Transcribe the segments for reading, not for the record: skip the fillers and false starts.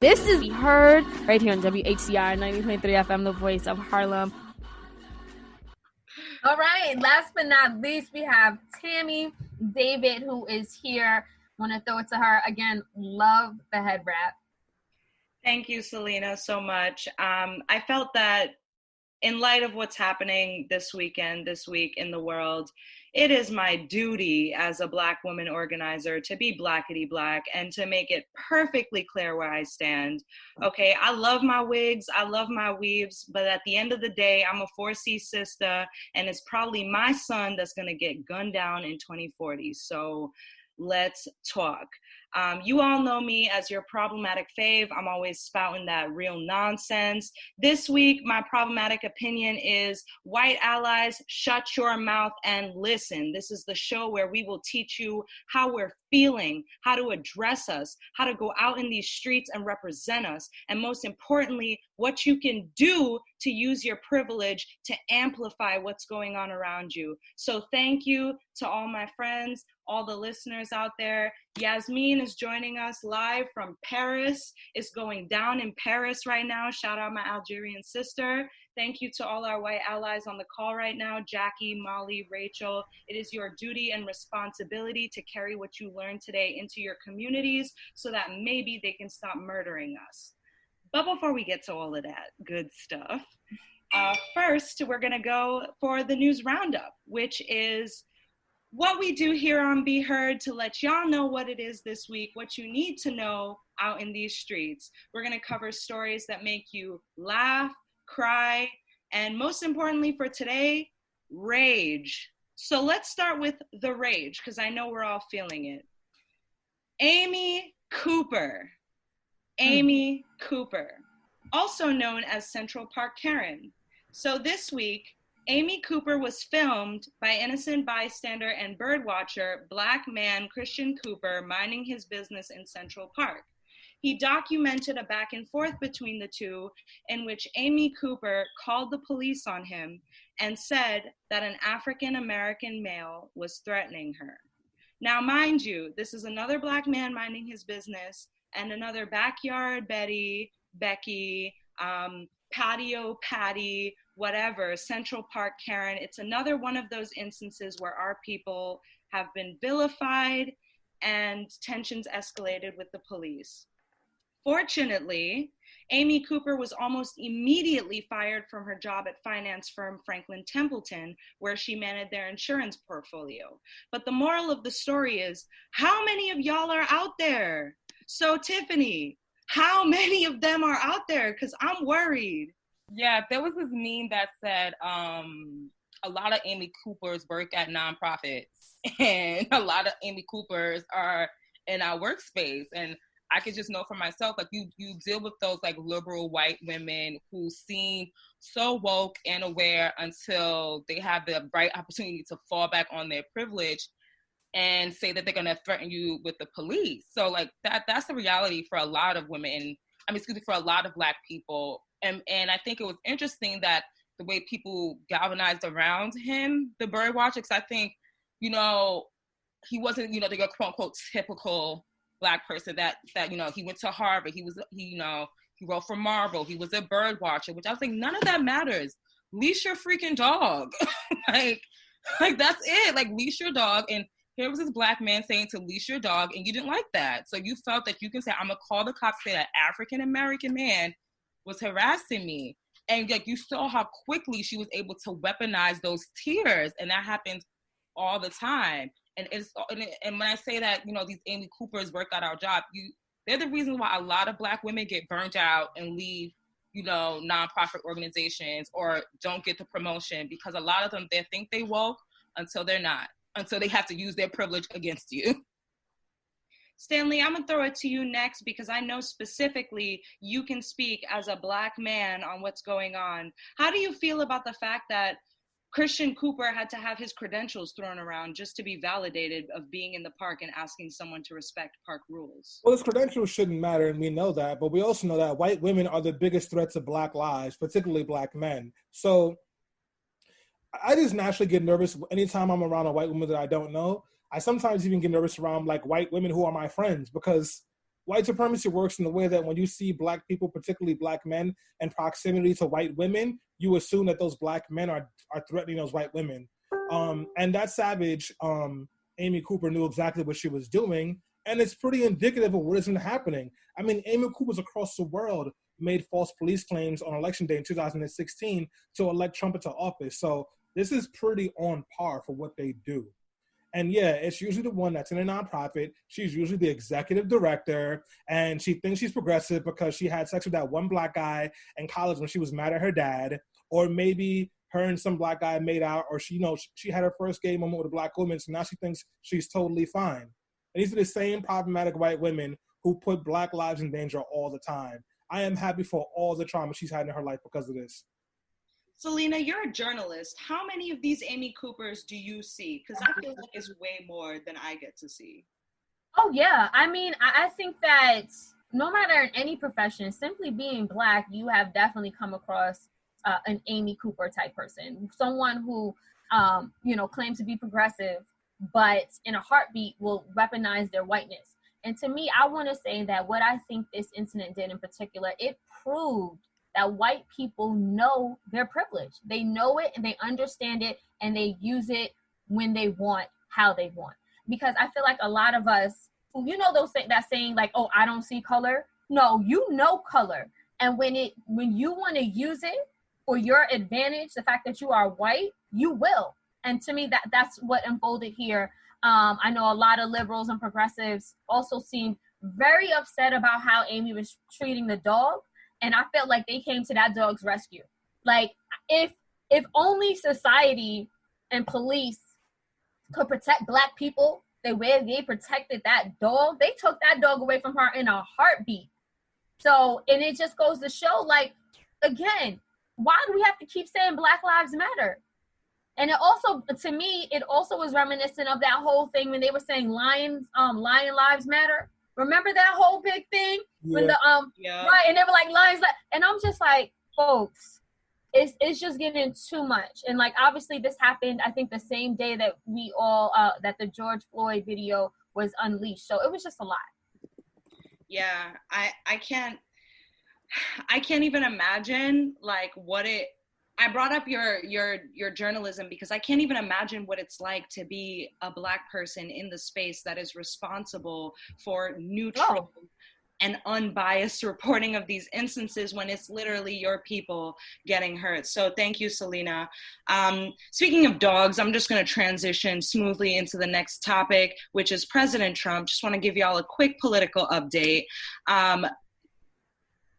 This is heard right here on WHCR 90.3 FM, the voice of Harlem. All right, last but not least, we have Tammy David, who is here. Want to throw it to her again. Love the head wrap. Thank you, Selena, so much. I felt that in light of what's happening this week in the world, it is my duty as a Black woman organizer to be blackety black and to make it perfectly clear where I stand. Okay, I love my wigs, I love my weaves, but at the end of the day, I'm a 4C sister, and it's probably my son that's gonna get gunned down in 2040. So let's talk. You all know me as your problematic fave. I'm always spouting that real nonsense. This week, my problematic opinion is white allies, shut your mouth and listen. This is the show where we will teach you how we're feeling, how to address us, how to go out in these streets and represent us, and most importantly, what you can do to use your privilege to amplify what's going on around you. So thank you to all my friends, all the listeners out there. Yasmin is joining us live from Paris. It's going down in Paris right now. Shout out my Algerian sister. Thank you to all our white allies on the call right now, Jackie, Molly, Rachel. It is your duty and responsibility to carry what you learned today into your communities so that maybe they can stop murdering us. But before we get to all of that good stuff, first we're gonna go for the news roundup, which is what we do here on Be Heard to let y'all know what it is this week, what you need to know out in these streets. We're gonna cover stories that make you laugh, cry, and most importantly for today, rage. So let's start with the rage, because I know we're all feeling it. Amy Cooper, also known as Central Park Karen. So this week, Amy Cooper was filmed by innocent bystander and birdwatcher, Black man Christian Cooper, minding his business in Central Park. He documented a back and forth between the two in which Amy Cooper called the police on him and said that an African-American male was threatening her. Now, mind you, this is another Black man minding his business and another backyard Betty, Becky, patio Patty, whatever, Central Park Karen. It's another one of those instances where our people have been vilified and tensions escalated with the police. Fortunately, Amy Cooper was almost immediately fired from her job at finance firm Franklin Templeton, where she managed their insurance portfolio. But the moral of the story is, how many of y'all are out there? So Tiffany, how many of them are out there? Because I'm worried. Yeah, there was this meme that said a lot of Amy Coopers work at nonprofits and a lot of Amy Coopers are in our workspace. And I could just know for myself, like you deal with those like liberal white women who seem so woke and aware until they have the right opportunity to fall back on their privilege and say that they're going to threaten you with the police. So like that's the reality for a lot of women, for a lot of Black people. And I think it was interesting that the way people galvanized around him, the bird watcher, because I think, he wasn't, the quote unquote typical Black person that, he went to Harvard, he wrote for Marvel, he was a bird watcher, which I was like, none of that matters. Leash your freaking dog. like that's it. Like, leash your dog. And here was this Black man saying to leash your dog, and you didn't like that. So you felt that you can say, I'm gonna call the cops, say that African-American man was harassing me. And like you saw how quickly she was able to weaponize those tears, and that happens all the time. And when I say that, these Amy Coopers work out our job, they're the reason why a lot of Black women get burnt out and leave, nonprofit organizations or don't get the promotion, because a lot of them, they think they woke until they're not, until they have to use their privilege against you. Stanley, I'm gonna throw it to you next, because I know specifically you can speak as a Black man on what's going on. How do you feel about the fact that Christian Cooper had to have his credentials thrown around just to be validated of being in the park and asking someone to respect park rules? Well, his credentials shouldn't matter, and we know that, but we also know that white women are the biggest threats of Black lives, particularly Black men. So I just naturally get nervous anytime I'm around a white woman that I don't know. I sometimes even get nervous around like white women who are my friends, because white supremacy works in the way that when you see black people, particularly black men, in proximity to white women, you assume that those black men are threatening those white women. And that savage, Amy Cooper, knew exactly what she was doing, and it's pretty indicative of what isn't happening. I mean, Amy Coopers across the world made false police claims on election day in 2016 to elect Trump into office. So this is pretty on par for what they do. And yeah, it's usually the one that's in a nonprofit. She's usually the executive director, and she thinks she's progressive because she had sex with that one black guy in college when she was mad at her dad, or maybe her and some black guy made out, or she had her first gay moment with a black woman, so now she thinks she's totally fine. And these are the same problematic white women who put black lives in danger all the time. I am happy for all the trauma she's had in her life because of this. Selena, you're a journalist. How many of these Amy Coopers do you see? Because I feel like it's way more than I get to see. Oh, yeah. I mean, I think that no matter in any profession, simply being black, you have definitely come across an Amy Cooper type person. Someone who, claims to be progressive, but in a heartbeat will weaponize their whiteness. And to me, I want to say that what I think this incident did in particular, it proved that white people know their privilege. They know it and they understand it and they use it when they want, how they want. Because I feel like a lot of us, that saying like, oh, I don't see color. No, you know color. And when you want to use it for your advantage, the fact that you are white, you will. And to me, that's what unfolded here. I know a lot of liberals and progressives also seemed very upset about how Amy was treating the dog. And I felt like they came to that dog's rescue. Like, if only society and police could protect black people the way they protected that dog, they took that dog away from her in a heartbeat. So, and it just goes to show, like, again, why do we have to keep saying Black Lives Matter? And it also, to me, it also was reminiscent of that whole thing when they were saying lion lives matter. Remember that whole big thing? Yeah. When the right, and they were like lions, and I'm just like, folks, it's just getting too much. And like, obviously this happened, I think the same day that we all that the George Floyd video was unleashed. So it was just a lot. Yeah, I can't even imagine like what it. I brought up your journalism because I can't even imagine what it's like to be a Black person in the space that is responsible for neutral and unbiased reporting of these instances when it's literally your people getting hurt. So thank you, Selena. Speaking of dogs, I'm just going to transition smoothly into the next topic, which is President Trump. Just want to give y'all a quick political update.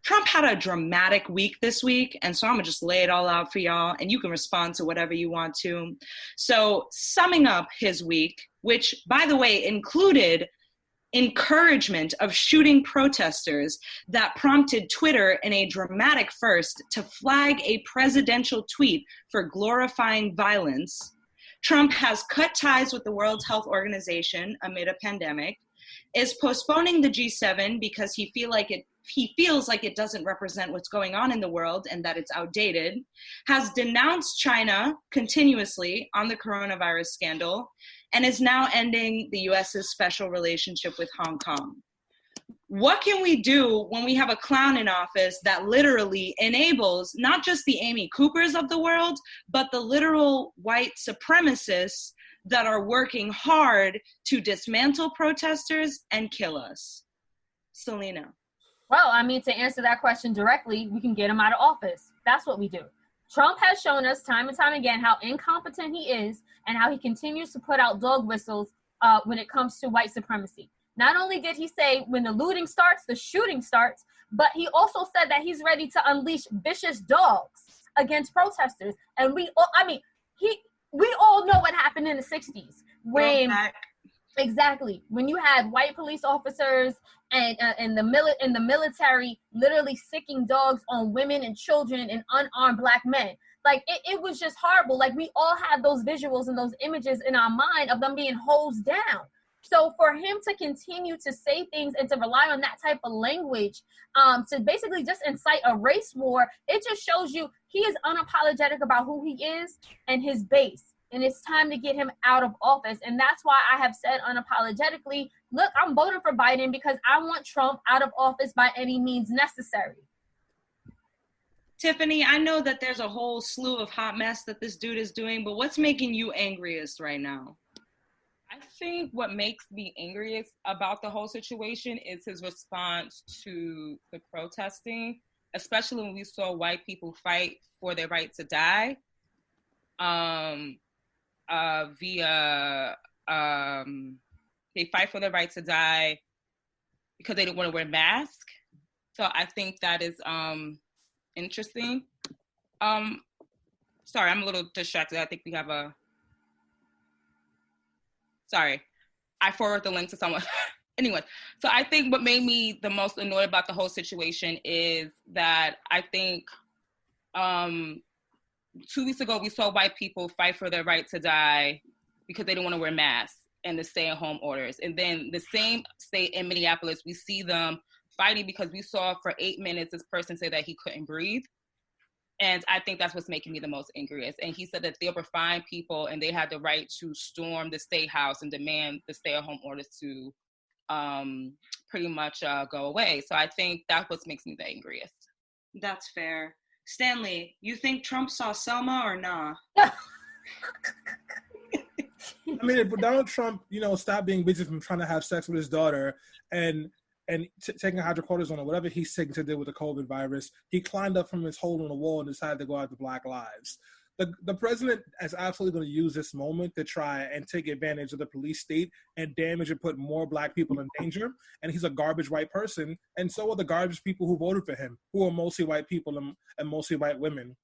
Trump had a dramatic week this week, and so I'm going to just lay it all out for y'all, and you can respond to whatever you want to. So summing up his week, which, by the way, included encouragement of shooting protesters that prompted Twitter in a dramatic first to flag a presidential tweet for glorifying violence. Trump has cut ties with the World Health Organization amid a pandemic, is postponing the G7 because he feels like it doesn't represent what's going on in the world and that it's outdated, has denounced China continuously on the coronavirus scandal, and is now ending the US's special relationship with Hong Kong. What can we do when we have a clown in office that literally enables not just the Amy Coopers of the world, but the literal white supremacists that are working hard to dismantle protesters and kill us? Selena. Well, I mean, to answer that question directly, we can get him out of office. That's what we do. Trump has shown us time and time again how incompetent he is and how he continues to put out dog whistles when it comes to white supremacy. Not only did he say when the looting starts, the shooting starts, but he also said that he's ready to unleash vicious dogs against protesters. And we all know what happened in the 60s when exactly when you had white police officers and in the military literally sicking dogs on women and children and unarmed Black men. Like it was just horrible. Like we all had those visuals and those images in our mind of them being hosed down. So for him to continue to say things and to rely on that type of language to basically just incite a race war, it just shows you he is unapologetic about who he is and his base. And it's time to get him out of office. And that's why I have said unapologetically look, I'm voting for Biden because I want Trump out of office by any means necessary. Tiffany, I know that there's a whole slew of hot mess that this dude is doing, but what's making you angriest right now? I think what makes me angriest about the whole situation is his response to the protesting, especially when we saw white people fight for their right to die. They fight for their right to die because they didn't want to wear masks. So I think that is interesting. Sorry, I'm a little distracted. I think we have a. Sorry, I forwarded the link to someone. Anyway, so I think what made me the most annoyed about the whole situation is that I think 2 weeks ago we saw white people fight for their right to die because they didn't want to wear masks and the stay-at-home orders. And then the same state in Minneapolis, we see them fighting because we saw for 8 minutes this person say that he couldn't breathe. And I think that's what's making me the most angriest. And he said that they were fine people and they had the right to storm the state house and demand the stay-at-home orders to pretty much go away. So I think that's what makes me the angriest. That's fair. Stanley, you think Trump saw Selma or nah? I mean, if Donald Trump, stopped being busy from trying to have sex with his daughter and taking hydrocortisone or whatever he's taking to deal with the COVID virus, he climbed up from his hole in the wall and decided to go after Black lives. The president is absolutely going to use this moment to try and take advantage of the police state and damage and put more Black people in danger. And he's a garbage white person. And so are the garbage people who voted for him, who are mostly white people and mostly white women.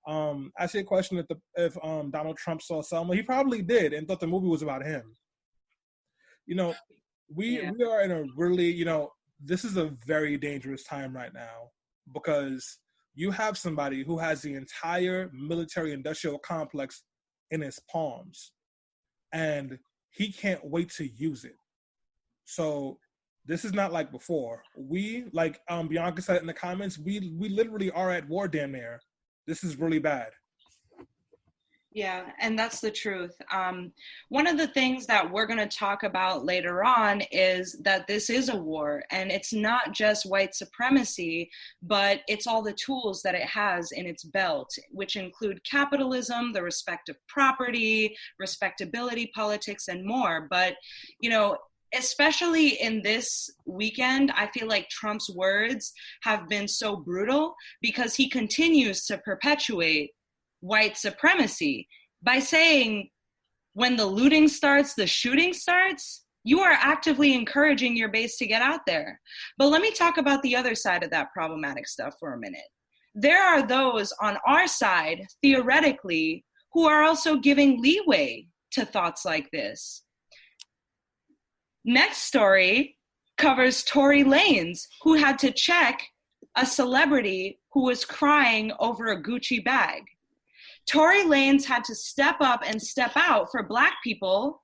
I see a question if Donald Trump saw Selma. He probably did and thought the movie was about him. We are in a really, this is a very dangerous time right now because you have somebody who has the entire military industrial complex in his palms and he can't wait to use it. So this is not like before. We, like Bianca said in the comments, we literally are at war damn near. This is really bad. Yeah, and that's the truth. One of the things that we're going to talk about later on is that this is a war, and it's not just white supremacy, but it's all the tools that it has in its belt, which include capitalism, the respect of property, respectability politics, and more. But, especially in this weekend, I feel like Trump's words have been so brutal because he continues to perpetuate white supremacy by saying when the looting starts, the shooting starts. You are actively encouraging your base to get out there. But let me talk about the other side of that problematic stuff for a minute. There are those on our side, theoretically, who are also giving leeway to thoughts like this. Next story covers Tory Lanez, who had to check a celebrity who was crying over a Gucci bag. Tory Lanez had to step up and step out for Black people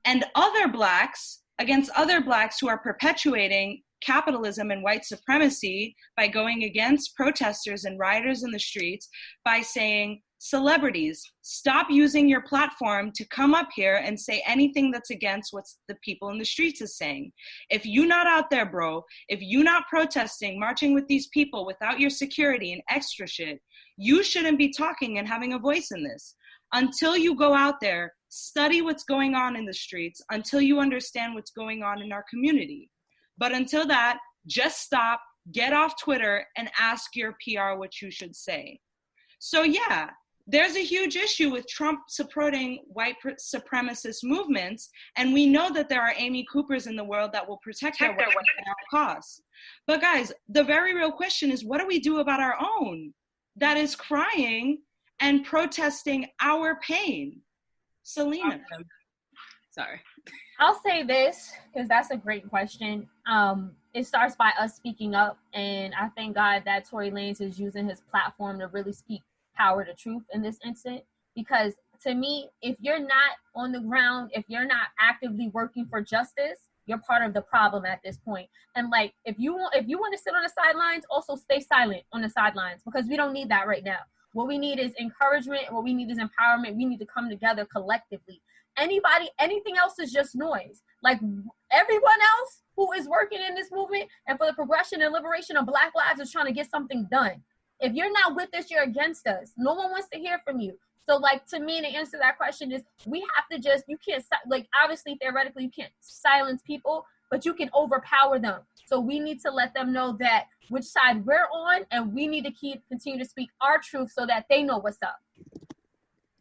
and other Blacks against other Blacks who are perpetuating capitalism and white supremacy by going against protesters and rioters in the streets by saying, celebrities, stop using your platform to come up here and say anything that's against what the people in the streets is saying. If you not out there, bro, if you not protesting, marching with these people without your security and extra shit, you shouldn't be talking and having a voice in this. Until you go out there, study what's going on in the streets, until you understand what's going on in our community. But until that, just stop, get off Twitter, and ask your PR what you should say. So yeah, there's a huge issue with Trump supporting white supremacist movements, and we know that there are Amy Coopers in the world that will protect our rights at all costs. But guys, the very real question is, what do we do about our own that is crying and protesting our pain? Selena. Sorry. I'll say this, because that's a great question. It starts by us speaking up, and I thank God that Tory Lanez is using his platform to really speak power to truth in this instant. Because to me, if you're not on the ground, if you're not actively working for justice, you're part of the problem at this point. And like, if you want to sit on the sidelines, also stay silent on the sidelines, because we don't need that right now. What we need is encouragement. What we need is empowerment. We need to come together collectively. Anything else is just noise. Like, everyone else who is working in this movement and for the progression and liberation of Black lives is trying to get something done. If you're not with us, you're against us. No one wants to hear from you. So, like, to me, the answer to that question is we have to just, you can't, like, obviously, theoretically, you can't silence people, but you can overpower them. So we need to let them know that which side we're on, and we need to continue to speak our truth so that they know what's up.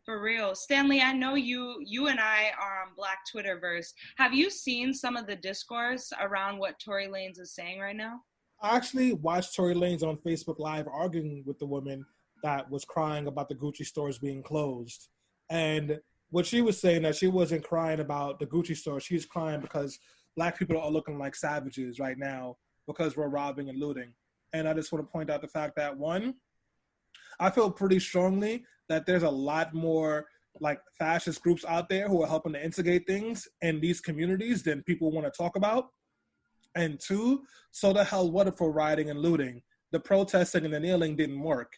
For real. Stanley, I know you and I are on Black Twitterverse. Have you seen some of the discourse around what Tory Lanez is saying right now? I actually watched Tory Lanez on Facebook Live arguing with the woman that was crying about the Gucci stores being closed. And what she was saying, that she wasn't crying about the Gucci store. She's crying because Black people are looking like savages right now because we're robbing and looting. And I just want to point out the fact that, one, I feel pretty strongly that there's a lot more like fascist groups out there who are helping to instigate things in these communities than people want to talk about. And two, so the hell what if we're rioting and looting? The protesting and the kneeling didn't work.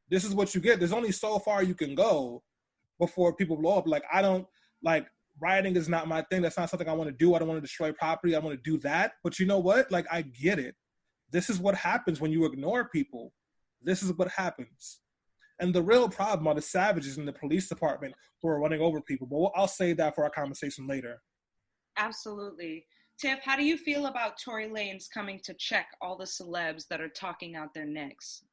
This is what you get. There's only so far you can go before people blow up. Like, I don't, like, rioting is not my thing. That's not something I want to do. I don't want to destroy property. I want to do that. But you know what? Like, I get it. This is what happens when you ignore people. This is what happens. And the real problem are the savages in the police department who are running over people. But I'll save that for our conversation later. Absolutely. Tiff, how do you feel about Tory Lanez coming to check all the celebs that are talking out their necks?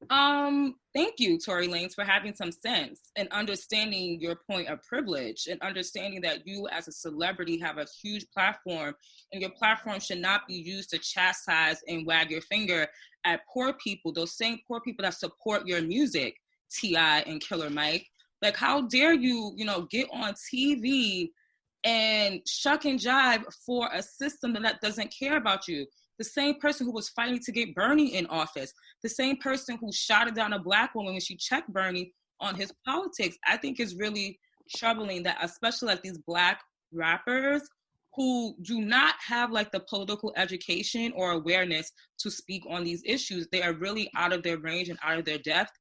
Thank you, Tory Lanez, for having some sense and understanding your point of privilege and understanding that you as a celebrity have a huge platform and your platform should not be used to chastise and wag your finger at poor people, those same poor people that support your music, T.I. and Killer Mike. Like, how dare you, get on TV and shuck and jive for a system that doesn't care about you? The same person who was fighting to get Bernie in office, the same person who shot down a Black woman when she checked Bernie on his politics. I think is really troubling that especially like these Black rappers who do not have like the political education or awareness to speak on these issues, they are really out of their range and out of their depth.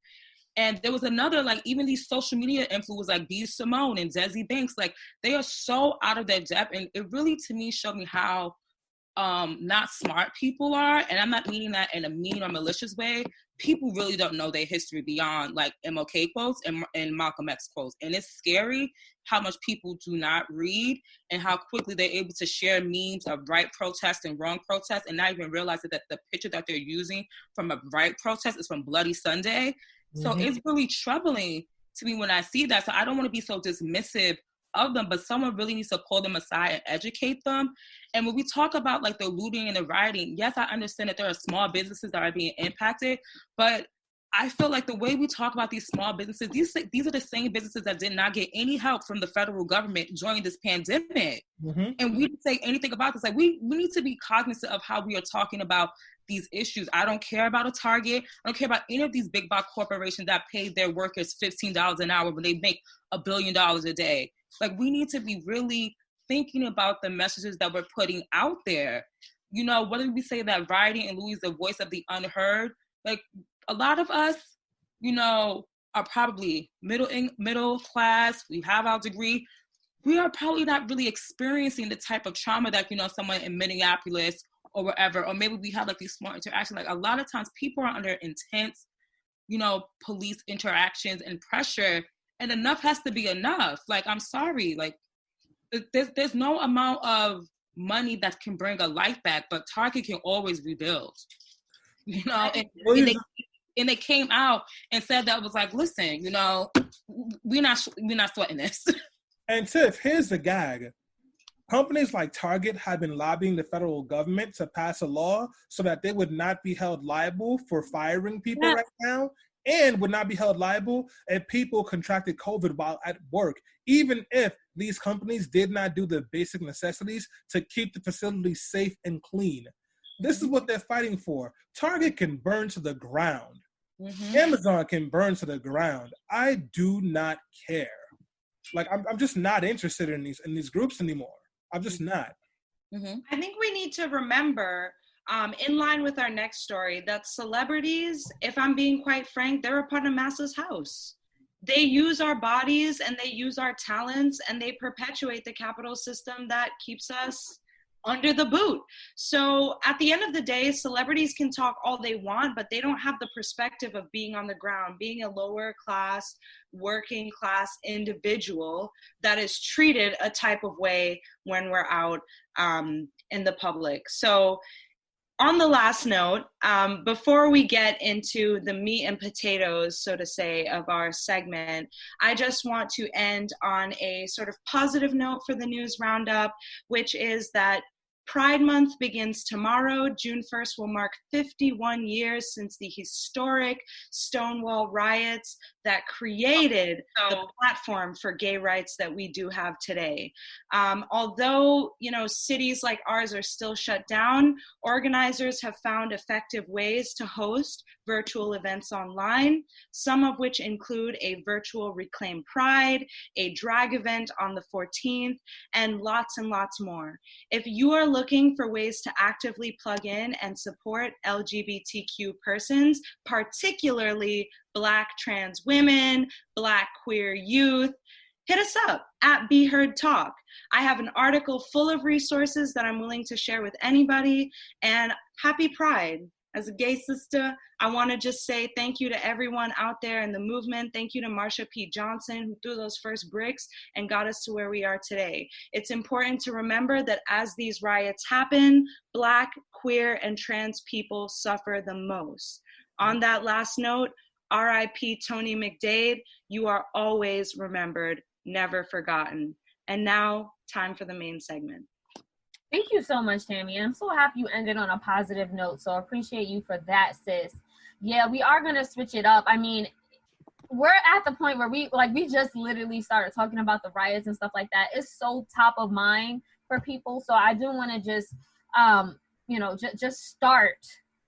And there was another, like, even these social media influencers like B. Simone and Desi Banks, like, they are so out of their depth. And it really, to me, showed me how not smart people are. And I'm not meaning that in a mean or malicious way. People really don't know their history beyond, like, MLK quotes and Malcolm X quotes. And it's scary how much people do not read and how quickly they're able to share memes of right protest and wrong protest and not even realize that the picture that they're using from a right protest is from Bloody Sunday. So it's really troubling to me when I see that. So I don't want to be so dismissive of them, but someone really needs to pull them aside and educate them. And when we talk about like the looting and the rioting, yes, I understand that there are small businesses that are being impacted, but I feel like the way we talk about these small businesses, these are the same businesses that did not get any help from the federal government during this pandemic. And we didn't say anything about this. Like, we need to be cognizant of how we are talking about these issues. I don't care about a Target. I don't care about any of these big box corporations that pay their workers $15 an hour when they make $1 billion a day. Like, we need to be really thinking about the messages that we're putting out there. What did we say that rioting and losing the voice of the unheard? Like, a lot of us, are probably middle class. We have our degree. We are probably not really experiencing the type of trauma that, someone in Minneapolis or wherever, or maybe we have like these smart interactions. Like, a lot of times people are under intense, police interactions and pressure, and enough has to be enough. Like, I'm sorry, like, there's no amount of money that can bring a life back, but Target can always rebuild. And they came out and said that was like, listen, we're not sweating this. And Tiff, here's the gag. Companies like Target have been lobbying the federal government to pass a law so that they would not be held liable for firing people right now, and would not be held liable if people contracted COVID while at work, even if these companies did not do the basic necessities to keep the facilities safe and clean. This is what they're fighting for. Target can burn to the ground. Amazon can burn to the ground. I do not care. Like, I'm just not interested in these groups anymore. I'm just not. I think we need to remember, in line with our next story, that celebrities, if I'm being quite frank, they're a part of masses' house. They use our bodies and they use our talents and they perpetuate the capital system that keeps us under the boot. So at the end of the day, celebrities can talk all they want, but they don't have the perspective of being on the ground, being a lower class, working class individual that is treated a type of way when we're out in the public. So on the last note, before we get into the meat and potatoes, so to say, of our segment, I just want to end on a sort of positive note for the news roundup, which is that Pride Month begins tomorrow. June 1st will mark 51 years since the historic Stonewall riots that created the platform for gay rights that we do have today. Although, cities like ours are still shut down, organizers have found effective ways to host virtual events online, some of which include a virtual Reclaim Pride, a drag event on the 14th, and lots more. If you are looking for ways to actively plug in and support LGBTQ persons, particularly Black trans women, Black queer youth, hit us up at Be Heard Talk. I have an article full of resources that I'm willing to share with anybody, and happy Pride. As a gay sister, I want to just say thank you to everyone out there in the movement. Thank you to Marsha P. Johnson, who threw those first bricks and got us to where we are today. It's important to remember that as these riots happen, Black, queer, and trans people suffer the most. On that last note, R.I.P. Tony McDade, you are always remembered, never forgotten. And now, time for the main segment. Thank you so much, Tammy. I'm so happy you ended on a positive note, so I appreciate you for that, sis. Yeah, we are going to switch it up. I mean, we're at the point where we just literally started talking about the riots and stuff like that. It's so top of mind for people, so I do want to just, just start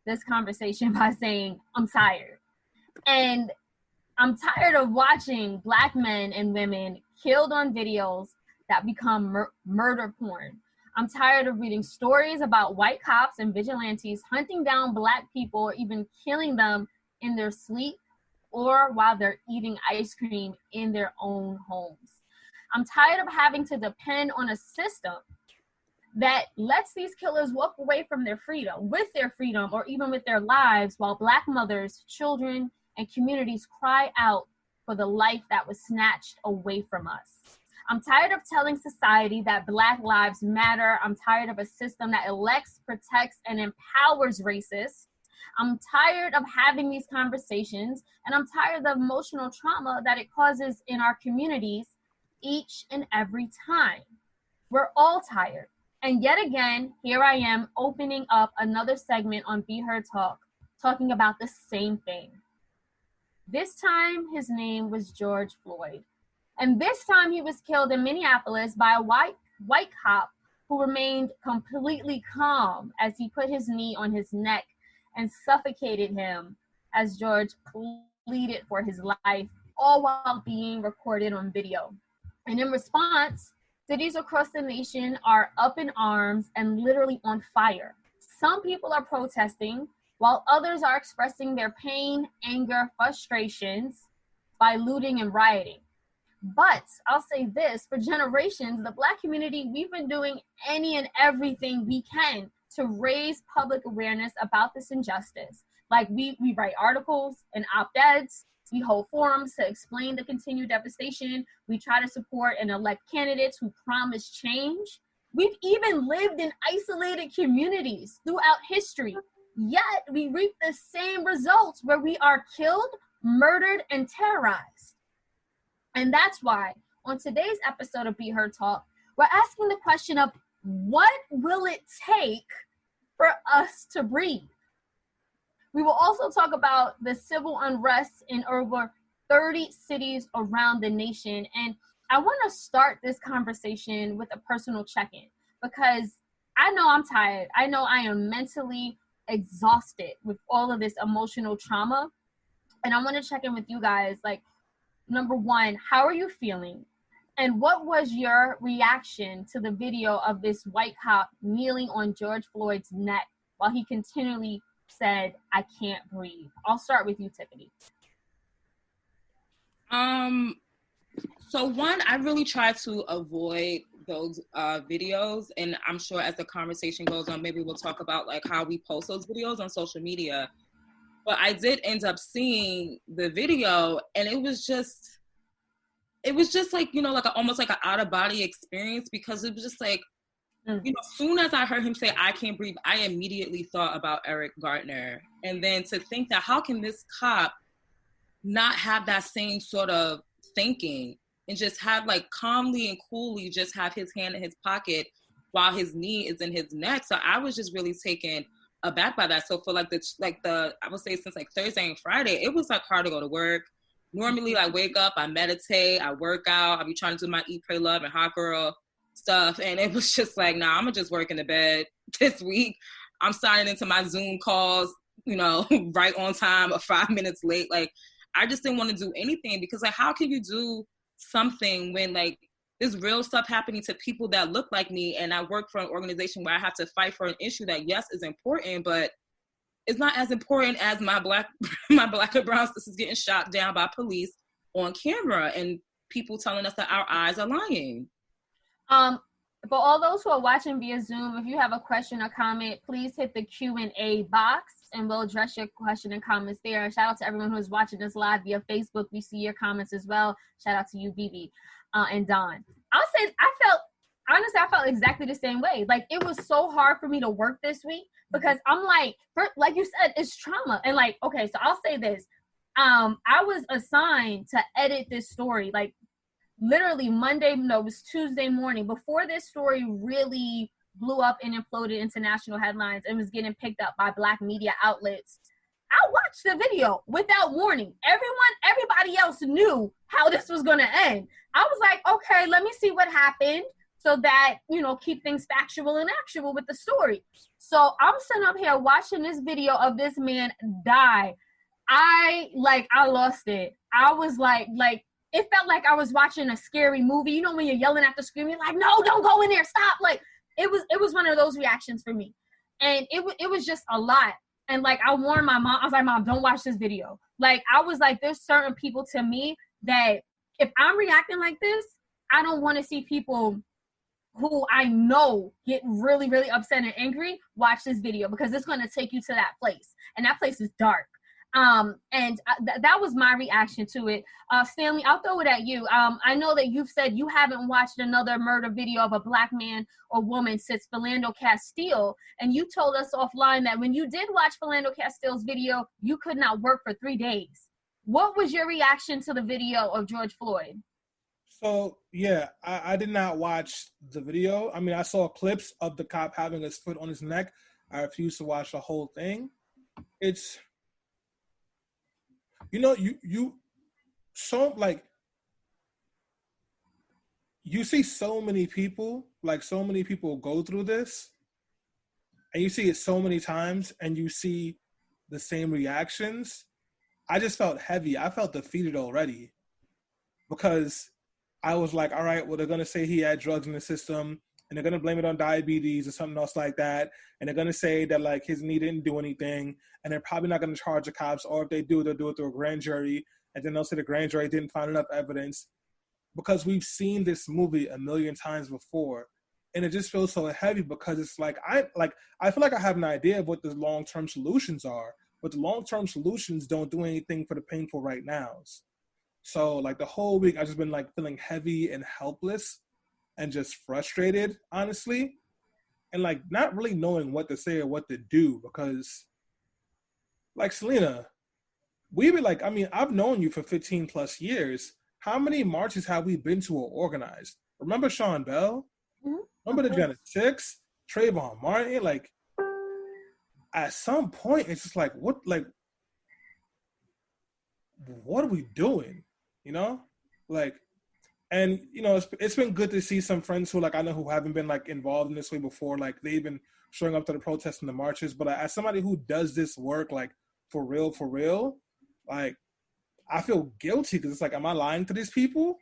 this conversation by saying I'm tired. And I'm tired of watching Black men and women killed on videos that become murder porn. I'm tired of reading stories about white cops and vigilantes hunting down Black people or even killing them in their sleep or while they're eating ice cream in their own homes. I'm tired of having to depend on a system that lets these killers walk away from their freedom, or even with their lives, while Black mothers, children, and communities cry out for the life that was snatched away from us. I'm tired of telling society that Black lives matter. I'm tired of a system that elects, protects, and empowers racists. I'm tired of having these conversations, and I'm tired of the emotional trauma that it causes in our communities each and every time. We're all tired. And yet again, here I am opening up another segment on Be Heard Talk, talking about the same thing. This time, his name was George Floyd. And this time he was killed in Minneapolis by a white cop who remained completely calm as he put his knee on his neck and suffocated him as George pleaded for his life, all while being recorded on video. And in response, cities across the nation are up in arms and literally on fire. Some people are protesting, while others are expressing their pain, anger, frustrations by looting and rioting. But I'll say this, for generations, the Black community, we've been doing any and everything we can to raise public awareness about this injustice. Like we write articles and op-eds, we hold forums to explain the continued devastation, we try to support and elect candidates who promise change. We've even lived in isolated communities throughout history, yet we reap the same results where we are killed, murdered, and terrorized. And that's why on today's episode of Be Heard Talk, we're asking the question of what will it take for us to breathe? We will also talk about the civil unrest in over 30 cities around the nation. And I want to start this conversation with a personal check-in because I know I'm tired. I know I am mentally exhausted with all of this emotional trauma. And I want to check in with you guys, like, number one, how are you feeling? And what was your reaction to the video of this white cop kneeling on George Floyd's neck while he continually said, "I can't breathe"? I'll start with you, Tiffany. So one, I really try to avoid those videos, and I'm sure as the conversation goes on, maybe we'll talk about like how we post those videos on social media. But I did end up seeing the video, and it was just like, you know, like almost like an out of body experience, because it was just like, you know, soon as I heard him say, "I can't breathe," I immediately thought about Eric Garner. And then to think that how can this cop not have that same sort of thinking and just have like calmly and coolly just have his hand in his pocket while his knee is in his neck. So I was just really taken aback by that. So for like the I would say since like Thursday and Friday, it was like hard to go to work. Normally I wake up, I meditate, I work out, I'll be trying to do my Eat, Pray, Love and Hot Girl stuff. And it was just like, nah, I'm gonna just work in the bed this week. I'm signing into my Zoom calls, you know, right on time or 5 minutes late. Like, I just didn't want to do anything, because like, how can you do something when like there's real stuff happening to people that look like me, and I work for an organization where I have to fight for an issue that, yes, is important, but it's not as important as my black and brown sisters getting shot down by police on camera and people telling us that our eyes are lying. For all those who are watching via Zoom, if you have a question or comment, please hit the Q&A box and we'll address your question and comments there. And shout out to everyone who is watching us live via Facebook. We see your comments as well. Shout out to you, Bibi, and Don. I felt exactly the same way. Like, it was so hard for me to work this week because I'm like you said, it's trauma. And like, okay, so I'll say this. I was assigned to edit this story, like, literally it was Tuesday morning before this story really blew up and imploded into national headlines and was getting picked up by Black media outlets. I watched the video without warning. Everybody else knew how this was going to end. I was like, okay, let me see what happened so that, you know, keep things factual and actual with the story. So I'm sitting up here watching this video of this man die. I lost it. I was like, it felt like I was watching a scary movie. You know, when you're yelling at the screen, you're like, no, don't go in there, stop. Like, it was one of those reactions for me. And it was just a lot. And like, I warned my mom, I was like, Mom, don't watch this video. Like, I was like, there's certain people to me that if I'm reacting like this, I don't want to see people who I know get really, really upset and angry watch this video, because it's going to take you to that place. And that place is dark. That was my reaction to it. Stanley, I'll throw it at you. I know that you've said you haven't watched another murder video of a Black man or woman since Philando Castile, and you told us offline that when you did watch Philando Castile's video, you could not work for 3 days. What was your reaction to the video of George Floyd? So, yeah, I did not watch the video. I mean, I saw clips of the cop having his foot on his neck. I refused to watch the whole thing. It's... You know, you see so many people go through this, and you see it so many times, and you see the same reactions. I just felt heavy. I felt defeated already, because I was like, all right, well, they're going to say he had drugs in the system, and they're going to blame it on diabetes or something else like that. And they're going to say that, like, his knee didn't do anything. And they're probably not going to charge the cops. Or if they do, they'll do it through a grand jury. And then they'll say the grand jury didn't find enough evidence. Because we've seen this movie a million times before. And it just feels so heavy, because it's like, I feel like I have an idea of what the long-term solutions are. But the long-term solutions don't do anything for the painful right nows. So, like, the whole week, I've just been, like, feeling heavy and helpless and just frustrated, honestly, and like not really knowing what to say or what to do, because like, Selena, I've known you for 15 plus years. How many marches have we been to or organized? Remember Sean Bell? Mm-hmm. Remember the Janet 6? Trayvon Martin? Like, at some point, it's just like, what are we doing? You know? Like, and, you know, it's been good to see some friends who, like, I know who haven't been, like, involved in this way before. Like, they've been showing up to the protests and the marches. But as somebody who does this work, like, for real, like, I feel guilty, because it's like, am I lying to these people?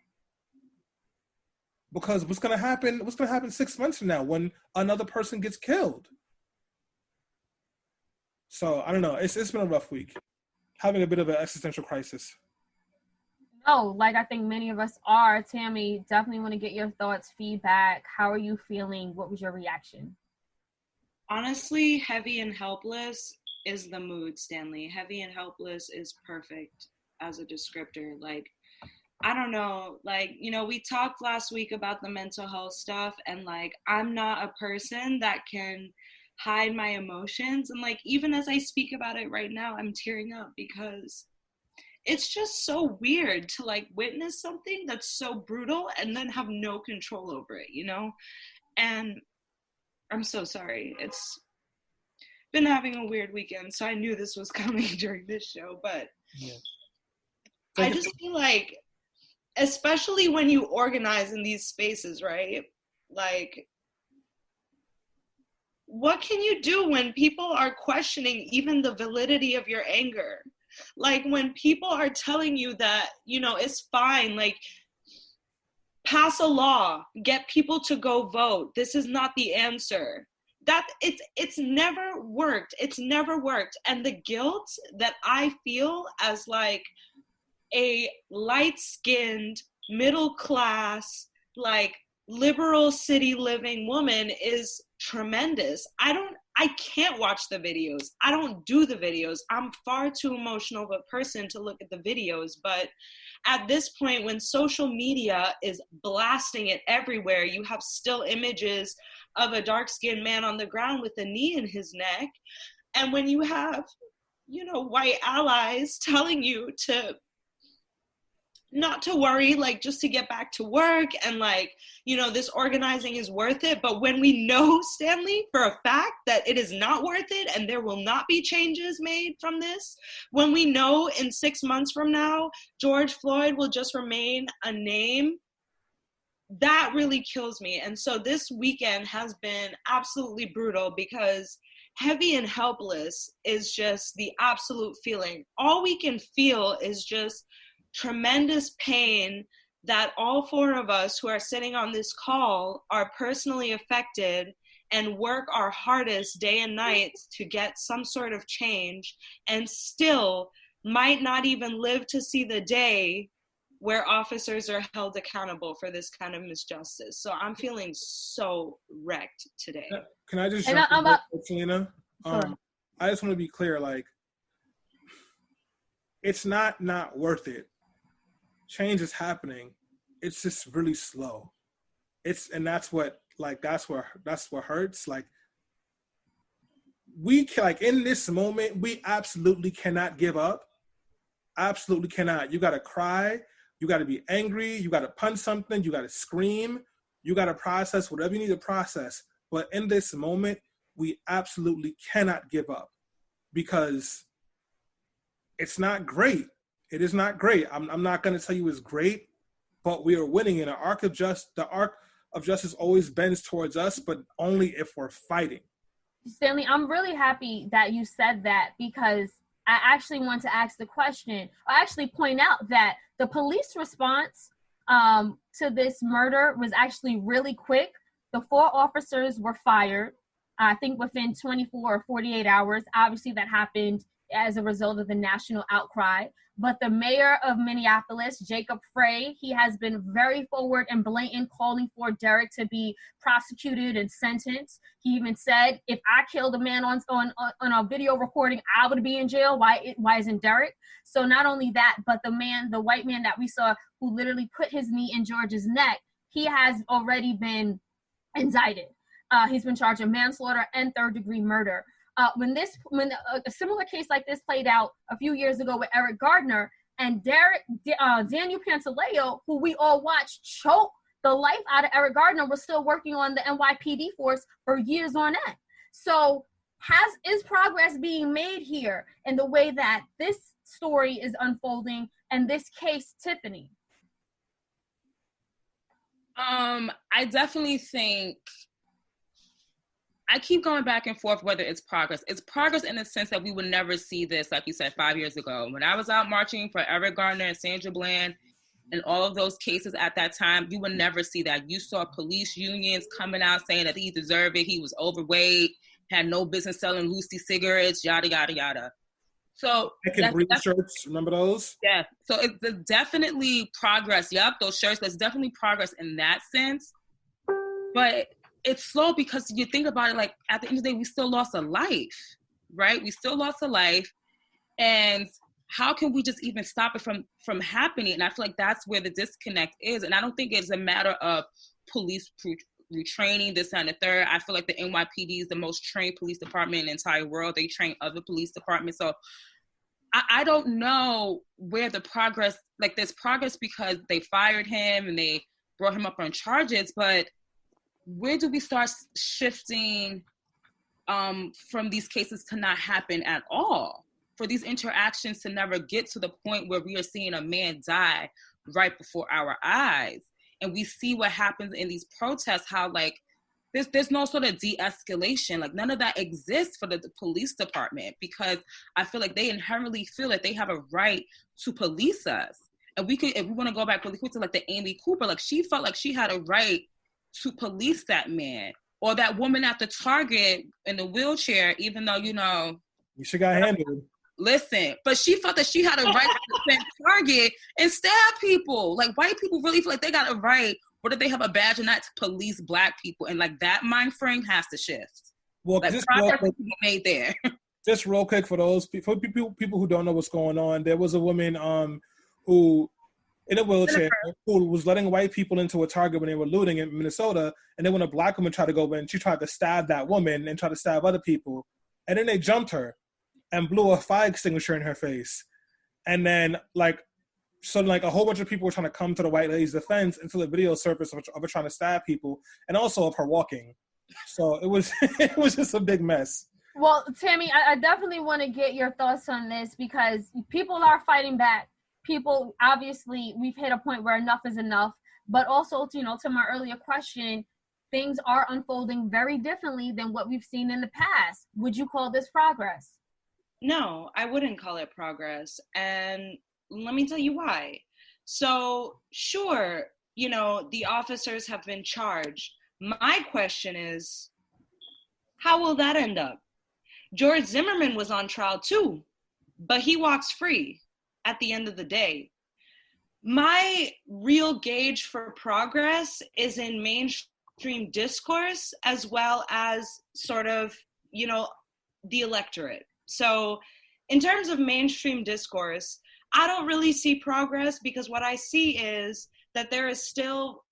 Because what's going to happen 6 months from now when another person gets killed? So, I don't know. It's been a rough week. Having a bit of an existential crisis. Oh, like I think many of us are. Tammy, definitely want to get your thoughts, feedback. How are you feeling? What was your reaction? Honestly, heavy and helpless is the mood, Stanley. Heavy and helpless is perfect as a descriptor. Like, I don't know, like, you know, we talked last week about the mental health stuff, and like, I'm not a person that can hide my emotions. And like, even as I speak about it right now, I'm tearing up because it's just so weird to like witness something that's so brutal and then have no control over it, you know? And I'm so sorry. It's been having a weird weekend, so I knew this was coming during this show, but Yeah. I just feel like, especially when you organize in these spaces, right? Like, what can you do when people are questioning even the validity of your anger? Like, when people are telling you that, you know, it's fine, like, pass a law, get people to go vote. This is not the answer. That it's never worked. It's never worked. And the guilt that I feel as like a light-skinned, middle-class, like liberal city living woman is tremendous. I can't watch the videos. I don't do the videos. I'm far too emotional of a person to look at the videos. But at this point, when social media is blasting it everywhere, you have still images of a dark-skinned man on the ground with a knee in his neck. And when you have, you know, white allies telling you to not to worry, like just to get back to work, and like, you know, this organizing is worth it. But when we know, Stanley, for a fact that it is not worth it and there will not be changes made from this, when we know in 6 months from now, George Floyd will just remain a name, that really kills me. And so this weekend has been absolutely brutal because heavy and helpless is just the absolute feeling. All we can feel is just tremendous pain that all four of us who are sitting on this call are personally affected and work our hardest day and night to get some sort of change, and still might not even live to see the day where officers are held accountable for this kind of misjustice. So I'm feeling so wrecked today. Can I just And jump in, Tina? Sure. I just want to be clear, like, it's not worth it. Change is happening. It's just really slow. And that's what hurts. Like, we can, like, in this moment, we absolutely cannot give up. Absolutely cannot. You got to cry. You got to be angry. You got to punch something. You got to scream. You got to process whatever you need to process. But in this moment, we absolutely cannot give up because it's not great. It is not great. I'm not going to tell you it's great, but we are winning. And the arc of justice always bends towards us, but only if we're fighting. Stanley, I'm really happy that you said that, because I actually want to ask the question, or actually point out that the police response to this murder was actually really quick. The 4 officers were fired, I think within 24 or 48 hours. Obviously, that happened as a result of the national outcry. But the mayor of Minneapolis, Jacob Frey, he has been very forward and blatant, calling for Derek to be prosecuted and sentenced. He even said, if I killed a man on a video recording, I would be in jail. Why isn't Derek? So not only that, but the white man that we saw who literally put his knee in George's neck, he has already been indicted. He's been charged with manslaughter and 3rd-degree murder. When a similar case like this played out a few years ago with Eric Gardner, and Daniel Pantaleo, who we all watched choke the life out of Eric Gardner, was still working on the NYPD force for years on end. So is progress being made here in the way that this story is unfolding and this case, Tiffany? I definitely think, I keep going back and forth whether it's progress. It's progress in the sense that we would never see this, like you said, 5 years ago. When I was out marching for Eric Gardner and Sandra Bland and all of those cases at that time, you would never see that. You saw police unions coming out saying that he deserved it, he was overweight, had no business selling loosey cigarettes, yada, yada, yada. So I can breathe shirts. Remember those? Yeah. So there's definitely progress. Yep, those shirts. There's definitely progress in that sense. But it's slow because you think about it, like at the end of the day, we still lost a life, right? We still lost a life. And how can we just even stop it from happening? And I feel like that's where the disconnect is. And I don't think it's a matter of police retraining, this and the third. I feel like the NYPD is the most trained police department in the entire world. They train other police departments. So I don't know where the progress, like there's progress because they fired him and they brought him up on charges, but where do we start shifting from these cases to not happen at all? For these interactions to never get to the point where we are seeing a man die right before our eyes. And we see what happens in these protests, how like there's no sort of de-escalation. Like none of that exists for the police department, because I feel like they inherently feel that they have a right to police us. And we could, if we want to go back really quick to like the Amy Cooper, like she felt like she had a right to police that man, or that woman at the Target in the wheelchair, even though, you know, she got handled. Listen, but she felt that she had a right to defend Target and stab people. Like white people really feel like they got a right, or that they have a badge and not to police black people. And like that mind frame has to shift. Well, like progress has to be made there. Just real quick for those people who don't know what's going on, there was a woman who in a wheelchair who was letting white people into a Target when they were looting in Minnesota, and then when a black woman tried to go in, she tried to stab that woman and try to stab other people, and then they jumped her and blew a fire extinguisher in her face. And then a whole bunch of people were trying to come to the white lady's defense until the video surfaced of her trying to stab people, and also of her walking. So it was it was just a big mess. Well, Tammy, I definitely want to get your thoughts on this, because people are fighting back. People, obviously, we've hit a point where enough is enough. But also, you know, to my earlier question, things are unfolding very differently than what we've seen in the past. Would you call this progress? No, I wouldn't call it progress. And let me tell you why. So, sure, you know, the officers have been charged. My question is, how will that end up? George Zimmerman was on trial too, but he walks free at the end of the day. My real gauge for progress is in mainstream discourse, as well as sort of, you know, the electorate. So in terms of mainstream discourse, I don't really see progress, because what I see is that there is still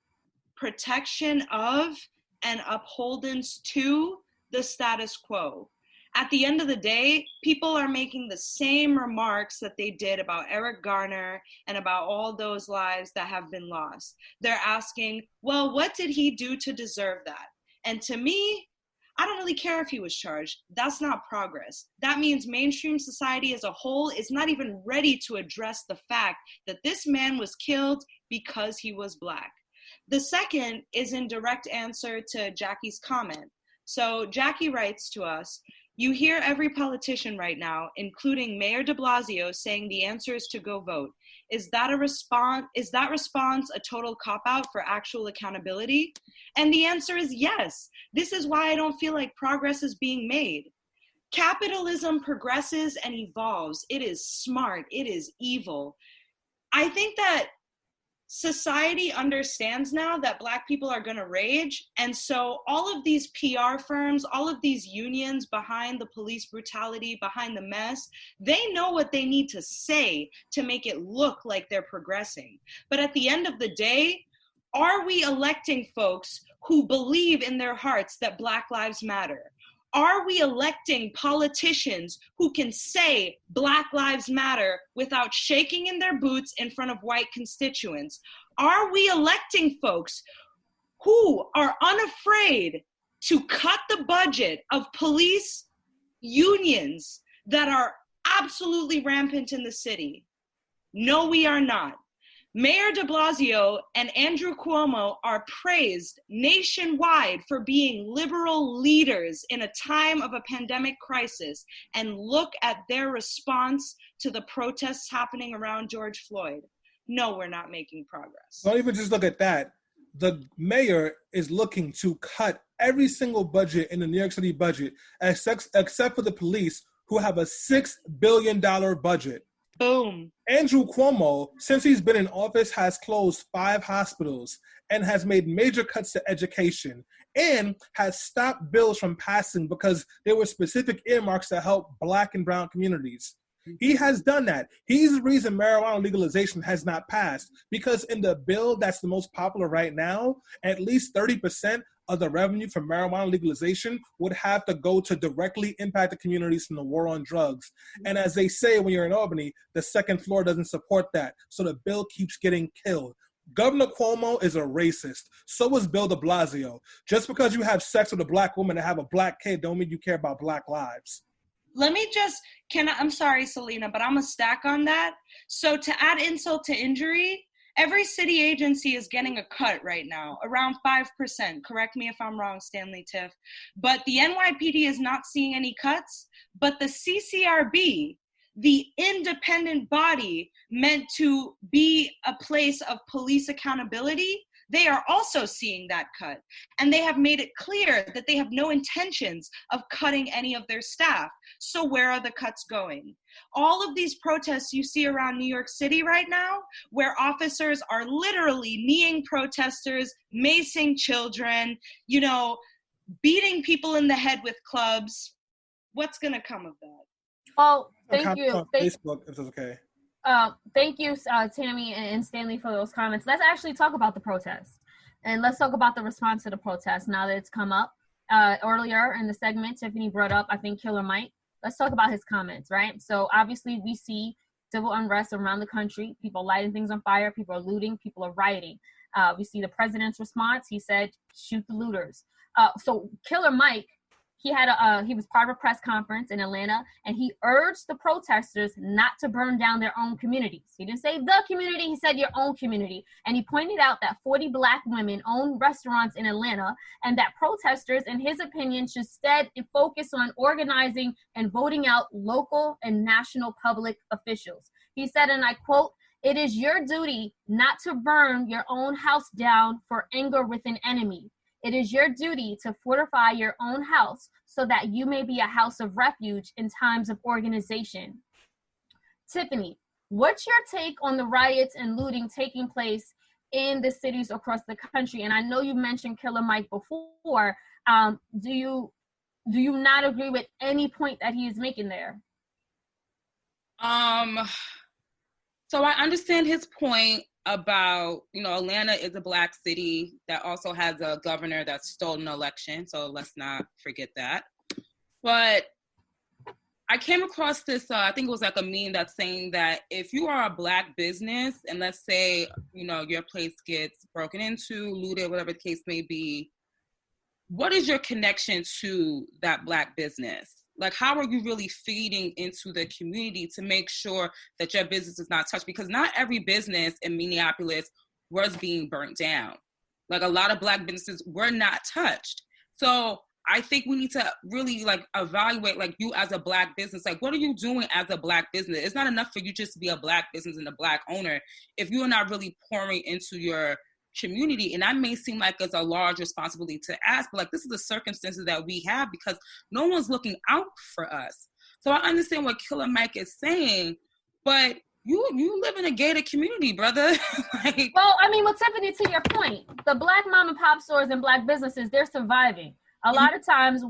protection of and upholdance to the status quo. At the end of the day, people are making the same remarks that they did about Eric Garner and about all those lives that have been lost. They're asking, well, what did he do to deserve that? And to me, I don't really care if he was charged. That's not progress. That means mainstream society as a whole is not even ready to address the fact that this man was killed because he was Black. The second is in direct answer to Jackie's comment. So Jackie writes to us, you hear every politician right now, including Mayor de Blasio, saying the answer is to go vote. Is that response a total cop-out for actual accountability? And the answer is yes. This is why I don't feel like progress is being made. Capitalism progresses and evolves. It is smart. It is evil. I think that society understands now that Black people are going to rage. And so all of these PR firms, all of these unions behind the police brutality, behind the mess, they know what they need to say to make it look like they're progressing. But at the end of the day, are we electing folks who believe in their hearts that Black lives matter? Are we electing politicians who can say Black lives matter without shaking in their boots in front of white constituents? Are we electing folks who are unafraid to cut the budget of police unions that are absolutely rampant in the city? No, we are not. Mayor de Blasio and Andrew Cuomo are praised nationwide for being liberal leaders in a time of a pandemic crisis, and look at their response to the protests happening around George Floyd. No, we're not making progress. Don't even just look at that. The mayor is looking to cut every single budget in the New York City budget, except for the police, who have a $6 billion budget. Boom. Andrew Cuomo, since he's been in office, has closed 5 hospitals and has made major cuts to education and has stopped bills from passing because there were specific earmarks to help Black and brown communities. He has done that. He's the reason marijuana legalization has not passed, because in the bill that's the most popular right now, at least 30% of the revenue from marijuana legalization would have to go to directly impact the communities from the war on drugs. And as they say when you're in Albany, the second floor doesn't support that. So the bill keeps getting killed. Governor Cuomo is a racist. So is Bill de Blasio. Just because you have sex with a Black woman and have a Black kid don't mean you care about Black lives. Let me just, I'm sorry, Selena, but I'm a stack on that. So to add insult to injury, every city agency is getting a cut right now, around 5%. Correct me if I'm wrong, Stanley Tiff. But the NYPD is not seeing any cuts, but the CCRB, the independent body meant to be a place of police accountability, they are also seeing that cut. And they have made it clear that they have no intentions of cutting any of their staff. So where are the cuts going? All of these protests you see around New York City right now, where officers are literally kneeing protesters, macing children, beating people in the head with clubs. What's gonna come of that? Oh, thank you. On Facebook, if it's okay. Thank you, Tammy and Stanley, for those comments. Let's actually talk about the protest. And let's talk about the response to the protest now that it's come up. Earlier in the segment, Tiffany brought up, I think, Killer Mike. Let's talk about his comments, right? So obviously we see civil unrest around the country, people lighting things on fire, people are looting, people are rioting. We see the president's response. He said, shoot the looters. So Killer Mike, he was part of a press conference in Atlanta, and he urged the protesters not to burn down their own communities. He didn't say the community, he said your own community. And he pointed out that 40 Black women own restaurants in Atlanta, and that protesters, in his opinion, should instead focus on organizing and voting out local and national public officials. He said, and I quote, "It is your duty not to burn your own house down for anger with an enemy. It is your duty to fortify your own house so that you may be a house of refuge in times of organization." Tiffany, what's your take on the riots and looting taking place in the cities across the country? And I know you mentioned Killer Mike before. Do you not agree with any point that he is making there? So I understand his point about, Atlanta is a Black city that also has a governor that stole an election. So let's not forget that. But I came across this, I think it was like a meme that's saying that if you are a Black business and let's say, your place gets broken into, looted, whatever the case may be, what is your connection to that Black business? Like, how are you really feeding into the community to make sure that your business is not touched? Because not every business in Minneapolis was being burnt down. Like, a lot of Black businesses were not touched. So I think we need to really, evaluate, you as a Black business. What are you doing as a Black business? It's not enough for you just to be a Black business and a Black owner if you are not really pouring into your community. And that may seem like it's a large responsibility to ask, but this is the circumstances that we have because no one's looking out for us. So I understand what Killer Mike is saying, but you live in a gated community, brother. Well, Tiffany, to your point, the Black mom and pop stores and Black businesses, they're surviving. A lot of times,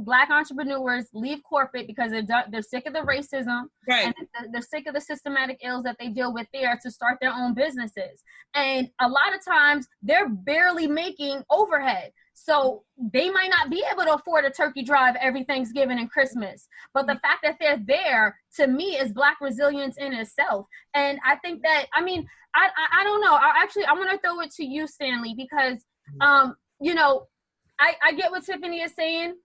Black entrepreneurs leave corporate because they're sick of the racism, right, and they're sick of the systematic ills that they deal with there to start their own businesses. And a lot of times, they're barely making overhead. So they might not be able to afford a turkey drive every Thanksgiving and Christmas. But the fact that they're there, to me, is Black resilience in itself. And I think that, I don't know. I want to throw it to you, Stanley, because, I get what Tiffany is saying,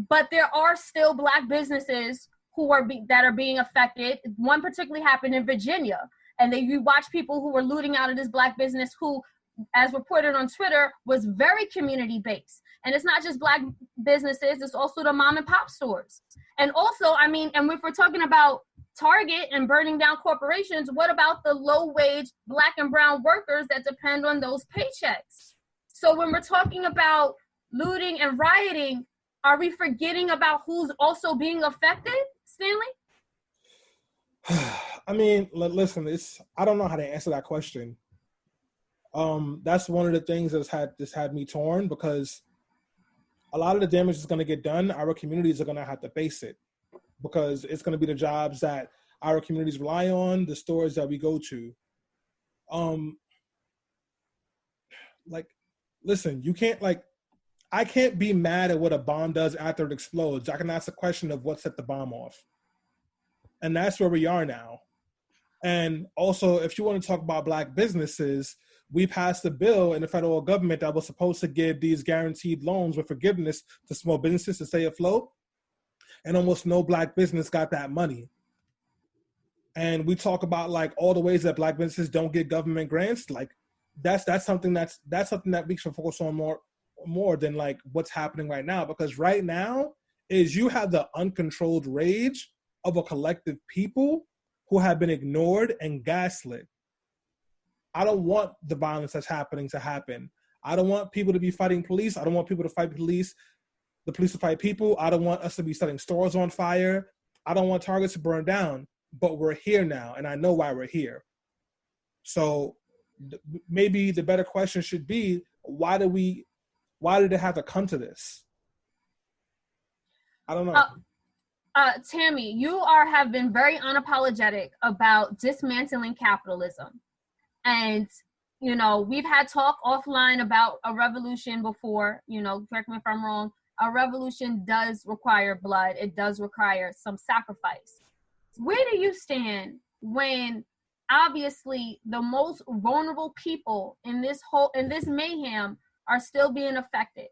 but there are still Black businesses that are being affected. One particularly happened in Virginia, and you watch people who were looting out of this Black business who, as reported on Twitter, was very community-based. And it's not just Black businesses, it's also the mom and pop stores. And also, and if we're talking about Target and burning down corporations, what about the low-wage Black and brown workers that depend on those paychecks? So when we're talking about looting and rioting, are we forgetting about who's also being affected? Stanley? I mean, listen, I don't know how to answer that question. That's one of the things that's had me torn, because a lot of the damage is going to get done. Our communities are going to have to face it, because it's going to be the jobs that our communities rely on, the stores that we go to. Listen, you can't, I can't be mad at what a bomb does after it explodes. I can ask the question of what set the bomb off. And that's where we are now. And also, if you want to talk about Black businesses, we passed a bill in the federal government that was supposed to give these guaranteed loans with forgiveness to small businesses to stay afloat. And almost no Black business got that money. And we talk about all the ways that Black businesses don't get government grants. That's something that we should focus on more than what's happening right now. Because right now is you have the uncontrolled rage of a collective people who have been ignored and gaslit. I don't want the violence that's happening to happen. I don't want people to be fighting police. I don't want people to fight police, the police to fight people. I don't want us to be setting stores on fire. I don't want Targets to burn down. But we're here now, and I know why we're here. So maybe the better question should be, why did it have to come to this? I don't know. Tammy, you have been very unapologetic about dismantling capitalism. And, we've had talk offline about a revolution before, correct me if I'm wrong. A revolution does require blood. It does require some sacrifice. Where do you stand when obviously the most vulnerable people in this mayhem are still being affected?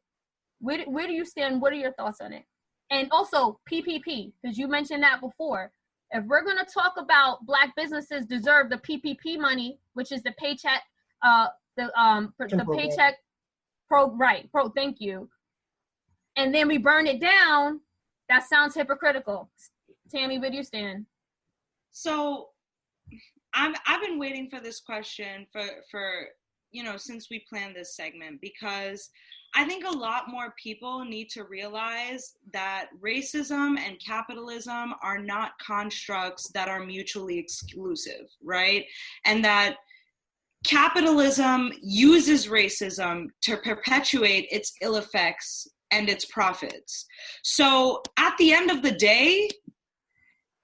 Where do you stand? What are your thoughts on it? And also PPP, because you mentioned that before. If we're going to talk about Black businesses deserve the PPP money, which is the paycheck, paycheck pro. Thank you. And then we burn it down. That sounds hypocritical. Tammy, where do you stand? So I've been waiting for this question for since we planned this segment, because I think a lot more people need to realize that racism and capitalism are not constructs that are mutually exclusive, right? And that capitalism uses racism to perpetuate its ill effects and its profits. So at the end of the day,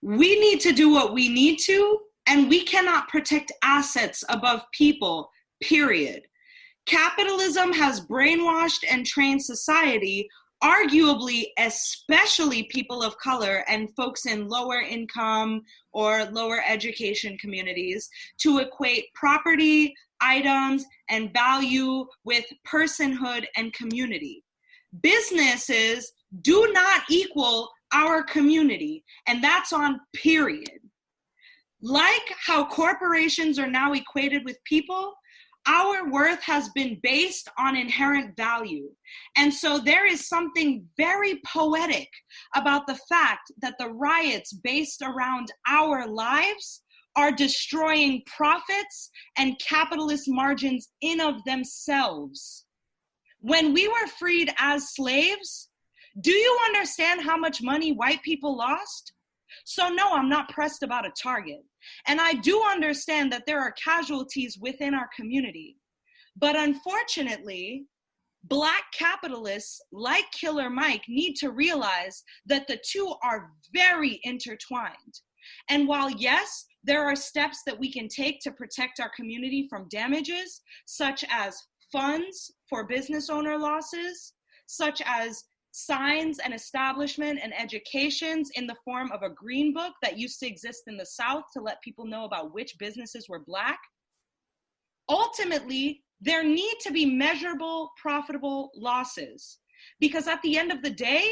we need to do what we need to, and we cannot protect assets above people, period. Capitalism has brainwashed and trained society, arguably especially people of color and folks in lower income or lower education communities, to equate property, items, and value with personhood and community. Businesses do not equal our community, and that's on period. Like how corporations are now equated with people, our worth has been based on inherent value. And so there is something very poetic about the fact that the riots based around our lives are destroying profits and capitalist margins in of themselves. When we were freed as slaves, do you understand how much money white people lost? So no, I'm not pressed about a target. And I do understand that there are casualties within our community. But unfortunately, Black capitalists like Killer Mike need to realize that the two are very intertwined. And while yes, there are steps that we can take to protect our community from damages, such as funds for business owner losses, such as signs and establishment and educations in the form of a green book that used to exist in the South to let people know about which businesses were Black. Ultimately, there need to be measurable, profitable losses, because at the end of the day,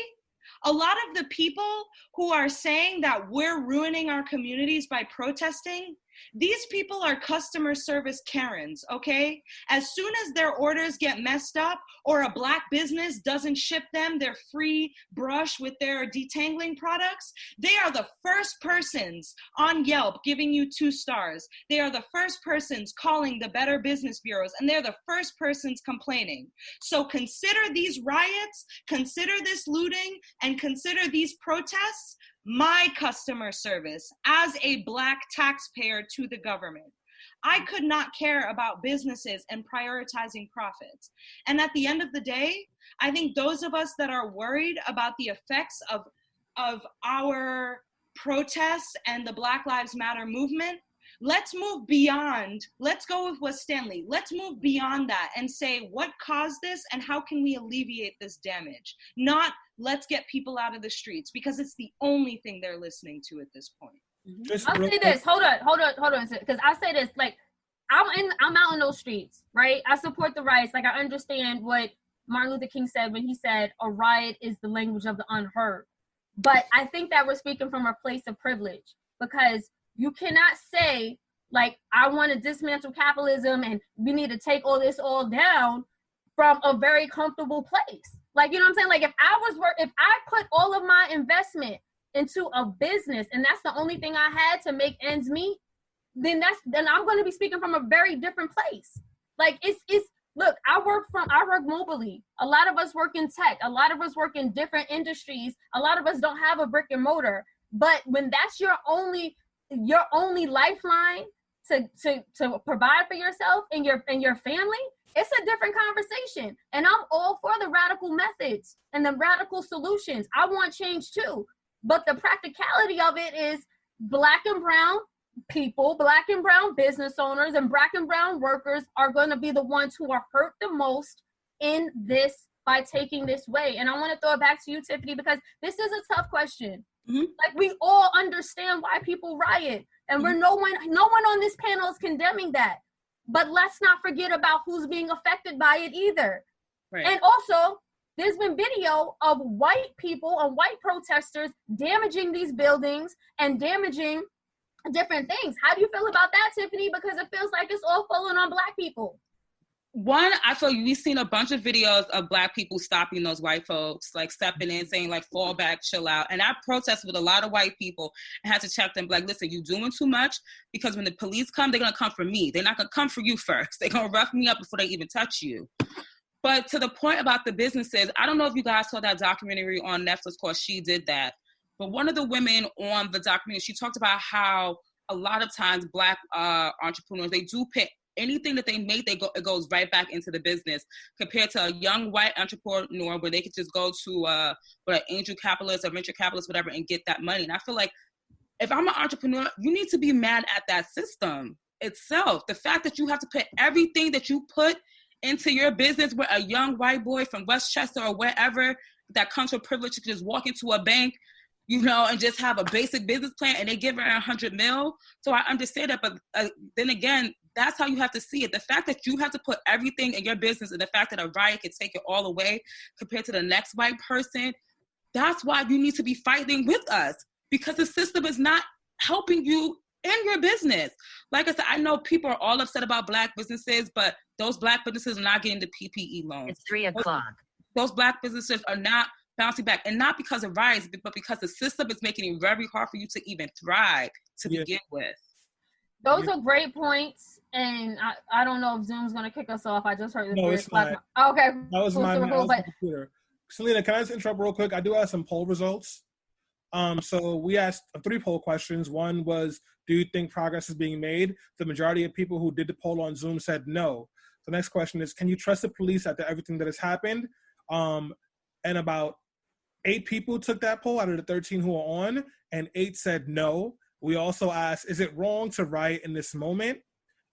a lot of the people who are saying that we're ruining our communities by protesting, these people are customer service Karens, okay? As soon as their orders get messed up or a Black business doesn't ship them their free brush with their detangling products, they are the first persons on Yelp giving you 2 stars. They are the first persons calling the Better Business Bureaus, and they're the first persons complaining. So consider these riots, consider this looting, and consider these protests my customer service as a Black taxpayer to the government. I could not care about businesses and prioritizing profits. And at the end of the day, I think those of us that are worried about the effects of our protests and the Black Lives Matter movement, let's move beyond, let's go with what Stanley, let's move beyond that and say what caused this and how can we alleviate this damage? Not let's get people out of the streets, because it's the only thing they're listening to at this point. I'll say this. Hold on. Because I say this, like, I'm out in those streets, right? I support the riots. Like, I understand what Martin Luther King said when he said a riot is the language of the unheard. But I think that we're speaking from a place of privilege, because you cannot say, like, I want to dismantle capitalism and we need to take all down from a very comfortable place. Like, you know what I'm saying? Like, if I put all of my investment into a business and that's the only thing I had to make ends meet, then I'm going to be speaking from a very different place. Like, look, I work mobily. A lot of us work in tech. A lot of us work in different industries. A lot of us don't have a brick and mortar. But when that's your only lifeline to provide for yourself and your family, it's a different conversation. And I'm all for the radical methods and the radical solutions. I want change too. But the practicality of it is Black and brown people, Black and brown business owners, and Black and brown workers are going to be the ones who are hurt the most in this by taking this way. And I want to throw it back to you, Tiffany, because this is a tough question. Mm-hmm. Like, we all understand why people riot, and mm-hmm. no one on this panel is condemning that. But let's not forget about who's being affected by it either. Right. And also, there's been video of white people and white protesters damaging these buildings and damaging different things. How do you feel about that, Tiffany? Because it feels like it's all falling on Black people. One, I feel we've seen a bunch of videos of Black people stopping those white folks, like stepping in, saying like, fall back, chill out. And I protested with a lot of white people and had to check them, like, listen, you're doing too much, because when the police come, they're going to come for me. They're not going to come for you first. They're going to rough me up before they even touch you. But to the point about the businesses, I don't know if you guys saw that documentary on Netflix called She Did That. But one of the women on the documentary, she talked about how a lot of times Black entrepreneurs, they do put anything that they make, it goes right back into the business, compared to a young white entrepreneur where they could just go to an angel capitalist or venture capitalist, whatever, and get that money. And I feel like if I'm an entrepreneur, you need to be mad at that system itself. The fact that you have to put everything that you put into your business, where a young white boy from Westchester or wherever that comes from privilege can just walk into a bank, you know, and just have a basic business plan, and they give her $100 million. So I understand that, but then again, that's how you have to see it. The fact that you have to put everything in your business, and the fact that a riot can take it all away compared to the next white person, that's why you need to be fighting with us, because the system is not helping you in your business. Like I said, I know people are all upset about Black businesses, but those Black businesses are not getting the PPE loans. It's 3:00. Those Black businesses are not bouncing back, and not because of riots, but because the system is making it very hard for you to even thrive to begin with. Those are great points, and I don't know if Zoom's going to kick us off. I just heard this. No, it's not. Okay. That was my computer. Selena, can I just interrupt real quick? I do have some poll results. So we asked 3 poll questions. One was, do you think progress is being made? The majority of people who did the poll on Zoom said no. The next question is, can you trust the police after everything that has happened? And about 8 people took that poll out of the 13 who are on, and 8 said no. We also asked, is it wrong to riot in this moment?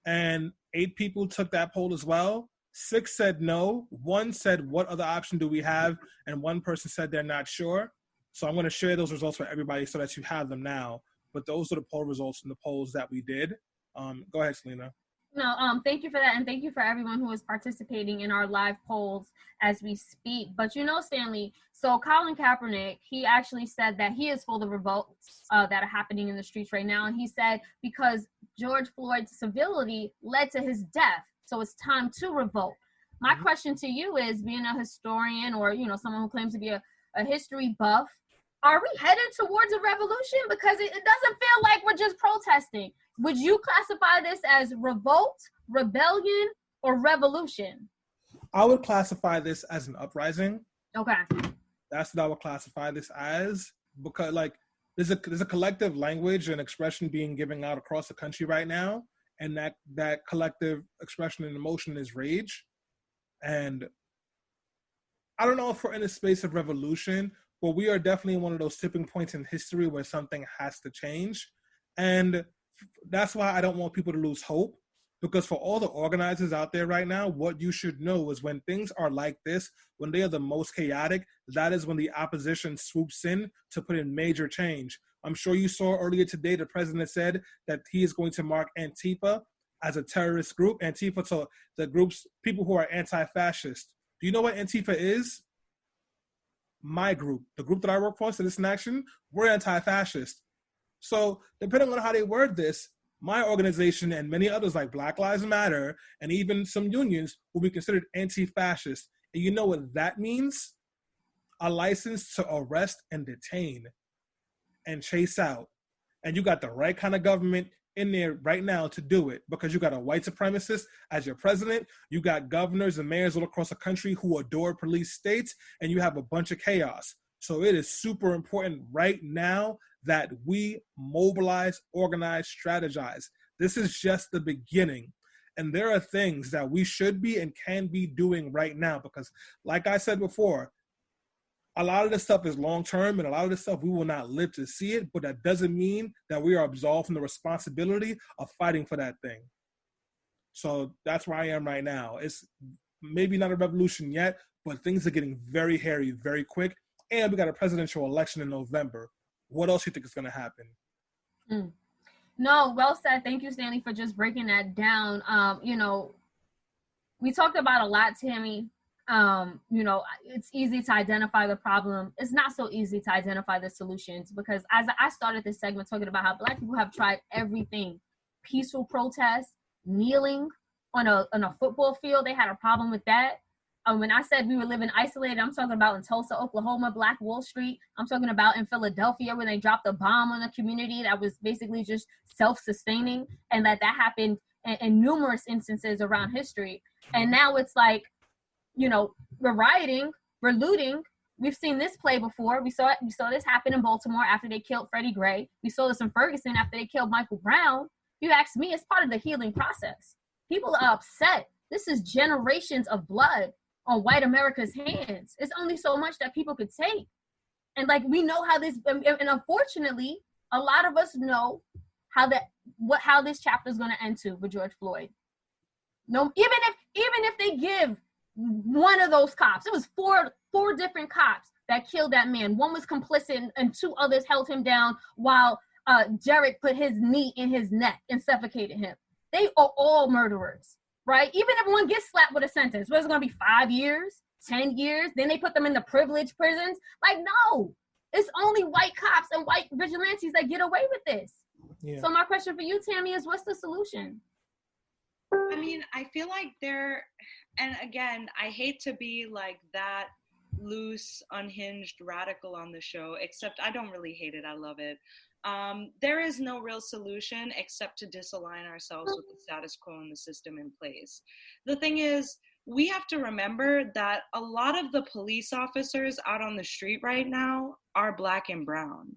And 8 people took that poll as well. 6 said no. 1 said, what other option do we have? And 1 person said they're not sure. So I'm going to share those results with everybody so that you have them now. But those are the poll results from the polls that we did. Go ahead, Selena. No, thank you for that, and thank you for everyone who is participating in our live polls as we speak. But you know, Stanley, so Colin Kaepernick, he actually said that he is for the revolts that are happening in the streets right now, and he said because George Floyd's civility led to his death, so it's time to revolt. My question to you is, being a historian or, you know, someone who claims to be a history buff, are we headed towards a revolution? Because it doesn't feel like we're just protesting. Would you classify this as revolt, rebellion, or revolution? I would classify this as an uprising. Okay. That's what I would classify this as, because, like, there's a collective language and expression being given out across the country right now, and that collective expression and emotion is rage. And I don't know if we're in a space of revolution, but we are definitely one of those tipping points in history where something has to change. And that's why I don't want people to lose hope, because for all the organizers out there right now, what you should know is when things are like this, when they are the most chaotic, that is when the opposition swoops in to put in major change. I'm sure you saw earlier today the president said that he is going to mark Antifa as a terrorist group. Antifa, so the groups, people who are anti-fascist. Do you know what Antifa is? My group, the group that I work for, Citizen Action, we're anti-fascist. So depending on how they word this, my organization and many others like Black Lives Matter and even some unions will be considered anti-fascist. And you know what that means? A license to arrest and detain and chase out. And you got the right kind of government in there right now to do it, because you got a white supremacist as your president, you got governors and mayors all across the country who adore police states, and you have a bunch of chaos. So it is super important right now that we mobilize, organize, strategize. This is just the beginning. And there are things that we should be and can be doing right now, because like I said before, a lot of this stuff is long-term, and a lot of this stuff we will not live to see it, but that doesn't mean that we are absolved from the responsibility of fighting for that thing. So that's where I am right now. It's maybe not a revolution yet, but things are getting very hairy, very quick. And we got a presidential election in November. What else do you think is going to happen? No, well said. Thank you, Stanley, for just breaking that down. We talked about a lot, Tammy. It's easy to identify the problem. It's not so easy to identify the solutions, because as I started this segment talking about how Black people have tried everything, peaceful protests, kneeling on a football field, they had a problem with that. When I said we were living isolated, I'm talking about in Tulsa, Oklahoma, Black Wall Street. I'm talking about in Philadelphia, where they dropped a bomb on a community that was basically just self-sustaining, and that happened in numerous instances around history. And now it's like, we're rioting, we're looting. We've seen this play before. We saw this happen in Baltimore after they killed Freddie Gray. We saw this in Ferguson after they killed Michael Brown. You ask me, it's part of the healing process. People are upset. This is generations of blood on white America's hands. It's only so much that people could take. And we know how this, and unfortunately, a lot of us know how this chapter is going to end to with George Floyd. No, even if they give one of those cops, it was four different cops that killed that man. One was complicit, and two others held him down while Jarrett put his knee in his neck and suffocated him. They are all murderers, right? Even if one gets slapped with a sentence, what is it going to be, 5 years, 10 years? Then they put them in the privileged prisons. No, it's only white cops and white vigilantes that get away with this. Yeah. So my question for you, Tammy, is what's the solution? I mean, I feel like and again, I hate to be like that loose, unhinged radical on the show, except I don't really hate it. I love it. There is no real solution except to disalign ourselves with the status quo and the system in place. The thing is, we have to remember that a lot of the police officers out on the street right now are Black and brown.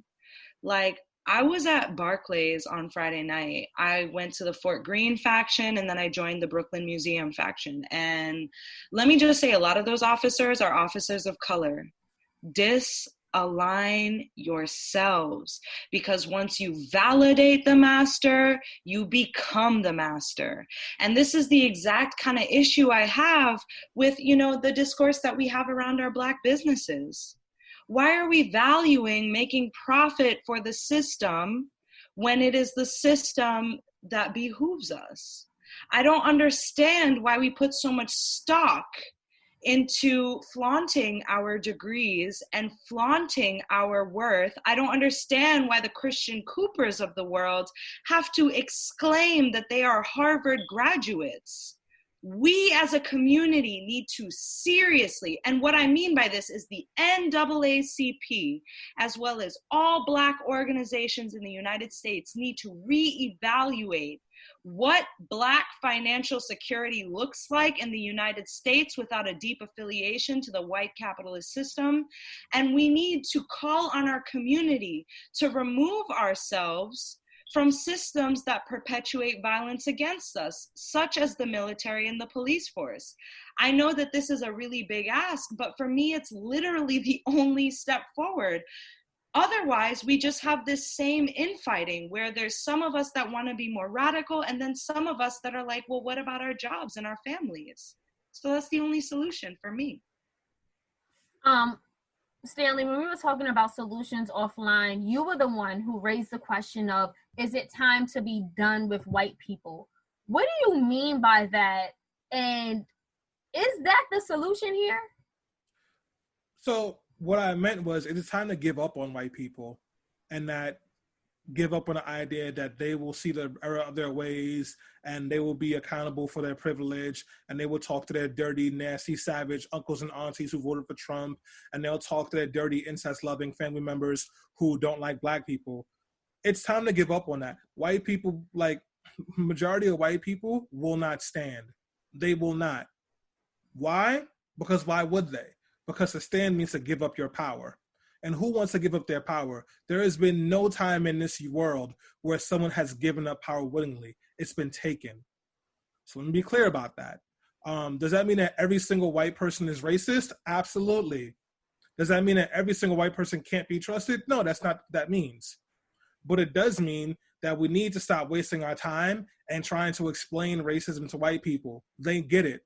I was at Barclays on Friday night. I went to the Fort Greene faction, and then I joined the Brooklyn Museum faction. And let me just say, a lot of those officers are officers of color. Disalign yourselves, because once you validate the master, you become the master. And this is the exact kind of issue I have with, the discourse that we have around our Black businesses. Why are we valuing making profit for the system when it is the system that behooves us? I don't understand why we put so much stock into flaunting our degrees and flaunting our worth. I don't understand why the Christian Coopers of the world have to exclaim that they are Harvard graduates. We as a community need to seriously, and what I mean by this is the NAACP, as well as all Black organizations in the United States, need to reevaluate what Black financial security looks like in the United States without a deep affiliation to the white capitalist system. And we need to call on our community to remove ourselves from systems that perpetuate violence against us, such as the military and the police force. I know that this is a really big ask, but for me, it's literally the only step forward. Otherwise, we just have this same infighting where there's some of us that want to be more radical and then some of us that are like, well, what about our jobs and our families? So that's the only solution for me. Stanley, when we were talking about solutions offline, you were the one who raised the question of, is it time to be done with white people? What do you mean by that? And is that the solution here? So what I meant was, it is time to give up on white people, and that give up on the idea that they will see the error of their ways and they will be accountable for their privilege, and they will talk to their dirty, nasty, savage uncles and aunties who voted for Trump, and they'll talk to their dirty, incest-loving family members who don't like Black people. It's time to give up on that. White people, like majority of white people, will not stand. They will not. Why? Because why would they? Because to stand means to give up your power. And who wants to give up their power? There has been no time in this world where someone has given up power willingly. It's been taken. So let me be clear about that. Does that mean that every single white person is racist? Absolutely. Does that mean that every single white person can't be trusted? No, that's not what that means. But it does mean that we need to stop wasting our time and trying to explain racism to white people. They get it.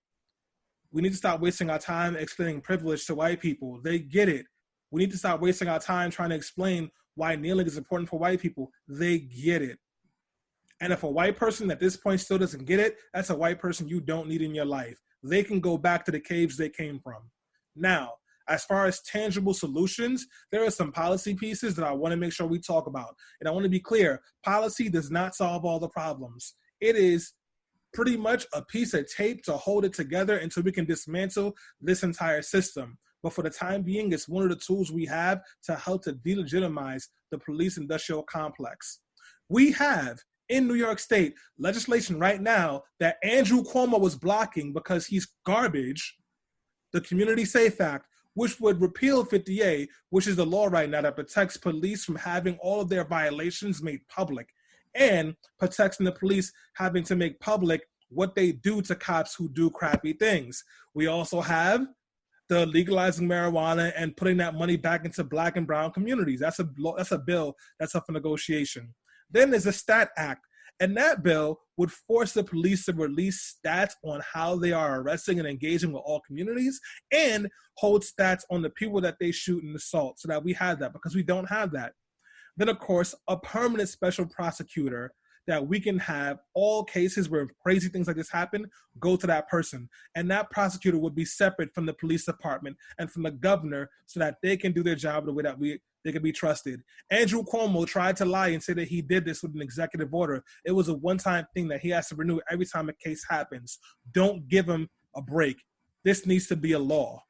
We need to stop wasting our time explaining privilege to white people. They get it. We need to stop wasting our time trying to explain why kneeling is important for white people. They get it. And if a white person at this point still doesn't get it, that's a white person you don't need in your life. They can go back to the caves they came from. Now, as far as tangible solutions, there are some policy pieces that I want to make sure we talk about. And I want to be clear, policy does not solve all the problems. It is pretty much a piece of tape to hold it together until we can dismantle this entire system. But for the time being, it's one of the tools we have to help to delegitimize the police industrial complex. We have, in New York State, legislation right now that Andrew Cuomo was blocking because he's garbage, the Community Safe Act, which would repeal 50A, which is the law right now that protects police from having all of their violations made public, and protecting the police having to make public what they do to cops who do crappy things. We also have the legalizing marijuana and putting that money back into Black and brown communities. That's a bill that's up for negotiation. Then there's a STAT Act, and that bill would force the police to release stats on how they are arresting and engaging with all communities, and hold stats on the people that they shoot and assault, so that we have that, because we don't have that. Then, of course, a permanent special prosecutor that we can have all cases where crazy things like this happen go to that person. And that prosecutor would be separate from the police department and from the governor, so that they can do their job the way that they can be trusted. Andrew Cuomo tried to lie and say that he did this with an executive order. It was a one-time thing that he has to renew every time a case happens. Don't give him a break. This needs to be a law.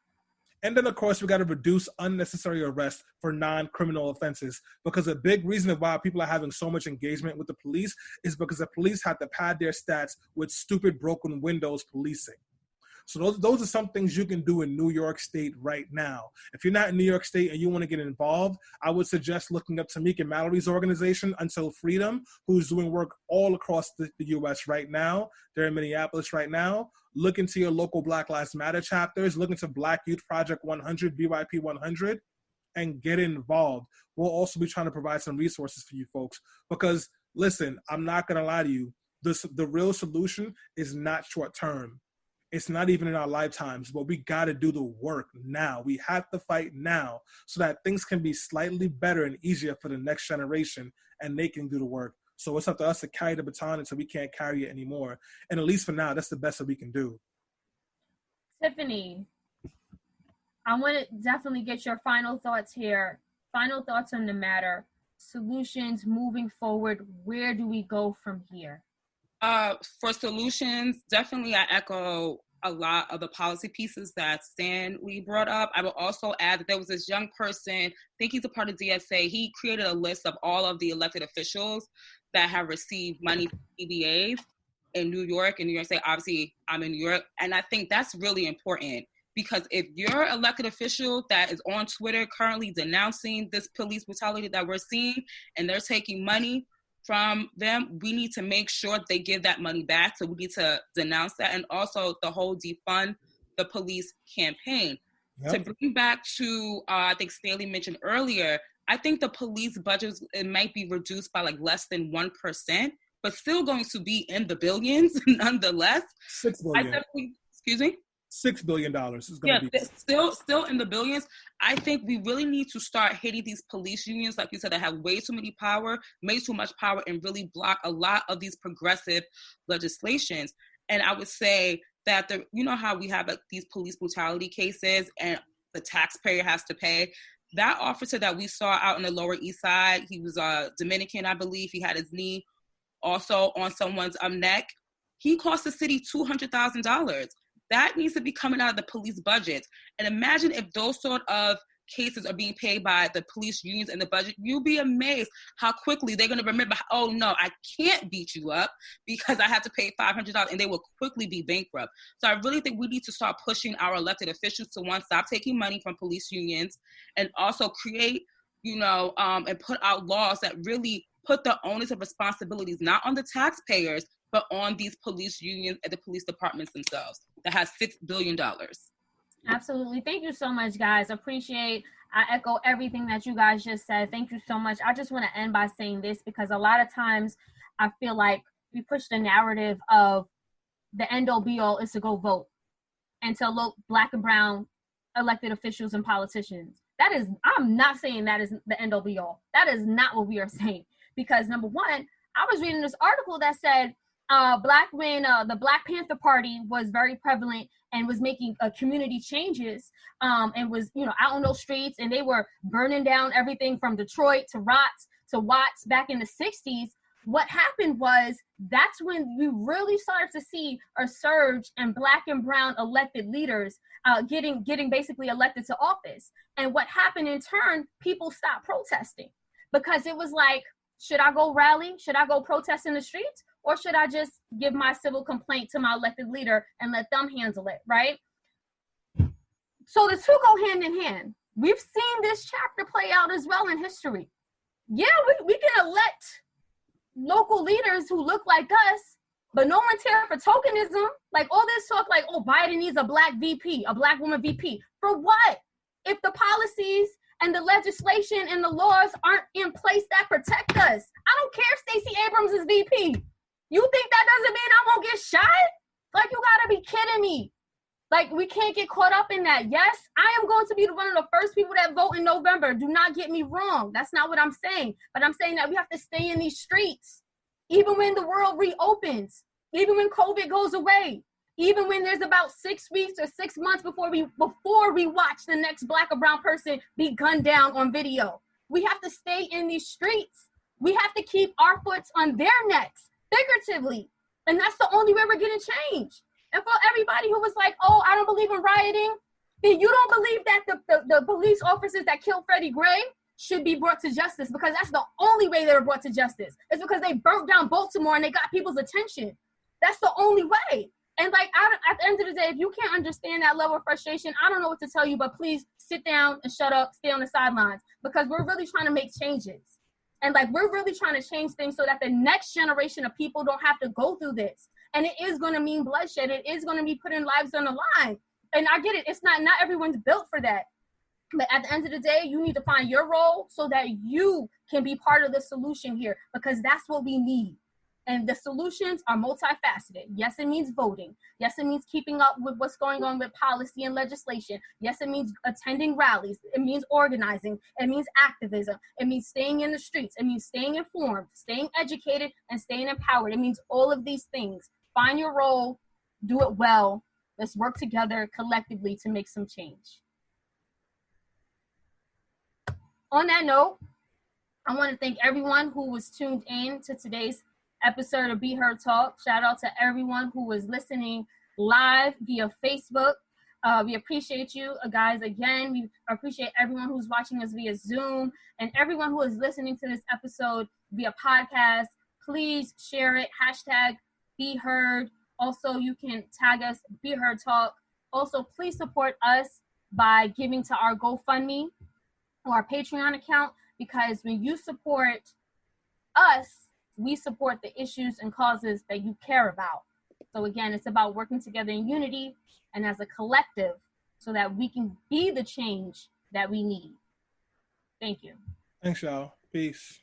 And then, of course, we got to reduce unnecessary arrest for non-criminal offenses, because a big reason of why people are having so much engagement with the police is because the police have to pad their stats with stupid broken windows policing. So those are some things you can do in New York State right now. If you're not in New York State and you want to get involved, I would suggest looking up Tamika Mallory's organization, Until Freedom, who's doing work all across the U.S. right now. They're in Minneapolis right now. Look into your local Black Lives Matter chapters. Look into Black Youth Project 100, BYP 100, and get involved. We'll also be trying to provide some resources for you folks, because, listen, I'm not going to lie to you. The real solution is not short term. It's not even in our lifetimes, but we got to do the work now. We have to fight now so that things can be slightly better and easier for the next generation, and they can do the work. So it's up to us to carry the baton until we can't carry it anymore. And at least for now, that's the best that we can do. Tiffany, I want to definitely get your final thoughts here. Final thoughts on the matter. Solutions moving forward. Where do we go from here? For solutions, definitely I echo a lot of the policy pieces that Stan Lee brought up. I will also add that there was this young person, I think he's a part of DSA, he created a list of all of the elected officials that have received money from PBAs in New York. In New York State, obviously I'm in New York, and I think that's really important because if you're an elected official that is on Twitter currently denouncing this police brutality that we're seeing and they're taking money from them, we need to make sure they give that money back. So we need to denounce that. And also the whole defund the police campaign. Yep. To bring back to, I think Stanley mentioned earlier, I think the police budgets, it might be reduced by like less than 1%, but still going to be in the billions nonetheless. $6 billion. Excuse me? $6 billion is going to be still in the billions. I think we really need to start hitting these police unions, like you said, that have way too many power, way too much power, and really block a lot of these progressive legislations. And I would say that you know how we have like these police brutality cases and the taxpayer has to pay. That officer that we saw out on the Lower East Side, he was Dominican, I believe. He had his knee also on someone's neck. He cost the city $200,000. That needs to be coming out of the police budget. And imagine if those sort of cases are being paid by the police unions and the budget, you'll be amazed how quickly they're going to remember, oh no, I can't beat you up because I have to pay $500, and they will quickly be bankrupt. So I really think we need to start pushing our elected officials to, one, stop taking money from police unions, and also create, and put out laws that really put the onus of responsibilities not on the taxpayers, but on these police unions and the police departments themselves that has $6 billion. Absolutely. Thank you so much, guys. I echo everything that you guys just said. Thank you so much. I just want to end by saying this because a lot of times I feel like we push the narrative of the end all be all is to go vote and to look Black and brown elected officials and politicians. I'm not saying that is the end all be all. That is not what we are saying. Because number one, I was reading this article that said the Black Panther Party was very prevalent and was making community changes and was, out on those streets, and they were burning down everything from Detroit to Watts back in the 60s. What happened was that's when we really started to see a surge in Black and brown elected leaders getting basically elected to office. And what happened in turn, people stopped protesting because it was like, should I go rally? Should I go protest in the streets? Or should I just give my civil complaint to my elected leader and let them handle it, right? So the two go hand in hand. We've seen this chapter play out as well in history. Yeah, we can elect local leaders who look like us, but no one's here for tokenism. Like all this talk like, oh, Biden needs a Black VP, a Black woman VP. For what? If the policies and the legislation and the laws aren't in place that protect us. I don't care if Stacey Abrams is VP. You think that doesn't mean I won't get shot? Like, you gotta be kidding me. Like, we can't get caught up in that. Yes, I am going to be one of the first people that vote in November. Do not get me wrong. That's not what I'm saying. But I'm saying that we have to stay in these streets. Even when the world reopens. Even when COVID goes away. Even when there's about 6 weeks or 6 months before we watch the next Black or brown person be gunned down on video. We have to stay in these streets. We have to keep our foots on their necks, figuratively. And that's the only way we're getting change. And for everybody who was like, oh, I don't believe in rioting, then you don't believe that the police officers that killed Freddie Gray should be brought to justice, because that's the only way they were brought to justice. It's because they burnt down Baltimore and they got people's attention. That's the only way. And like, at the end of the day, if you can't understand that level of frustration, I don't know what to tell you, but please sit down and shut up, stay on the sidelines, because we're really trying to make changes. And like, we're really trying to change things so that the next generation of people don't have to go through this. And it is going to mean bloodshed. It is going to be putting lives on the line. And I get it. It's not everyone's built for that. But at the end of the day, you need to find your role so that you can be part of the solution here, because that's what we need. And the solutions are multifaceted. Yes, it means voting. Yes, it means keeping up with what's going on with policy and legislation. Yes, it means attending rallies. It means organizing. It means activism. It means staying in the streets. It means staying informed, staying educated, and staying empowered. It means all of these things. Find your role. Do it well. Let's work together collectively to make some change. On that note, I want to thank everyone who was tuned in to today's episode of Be Heard Talk. Shout out to everyone who was listening live via Facebook. We appreciate you guys again. We appreciate everyone who's watching us via Zoom and everyone who is listening to this episode via podcast. Please share it. Hashtag Be Heard. Also, you can tag us, Be Heard Talk. Also, please support us by giving to our GoFundMe or our Patreon account, because when you support us, we support the issues and causes that you care about. So again, it's about working together in unity and as a collective so that we can be the change that we need. Thank you. Thanks, y'all. Peace.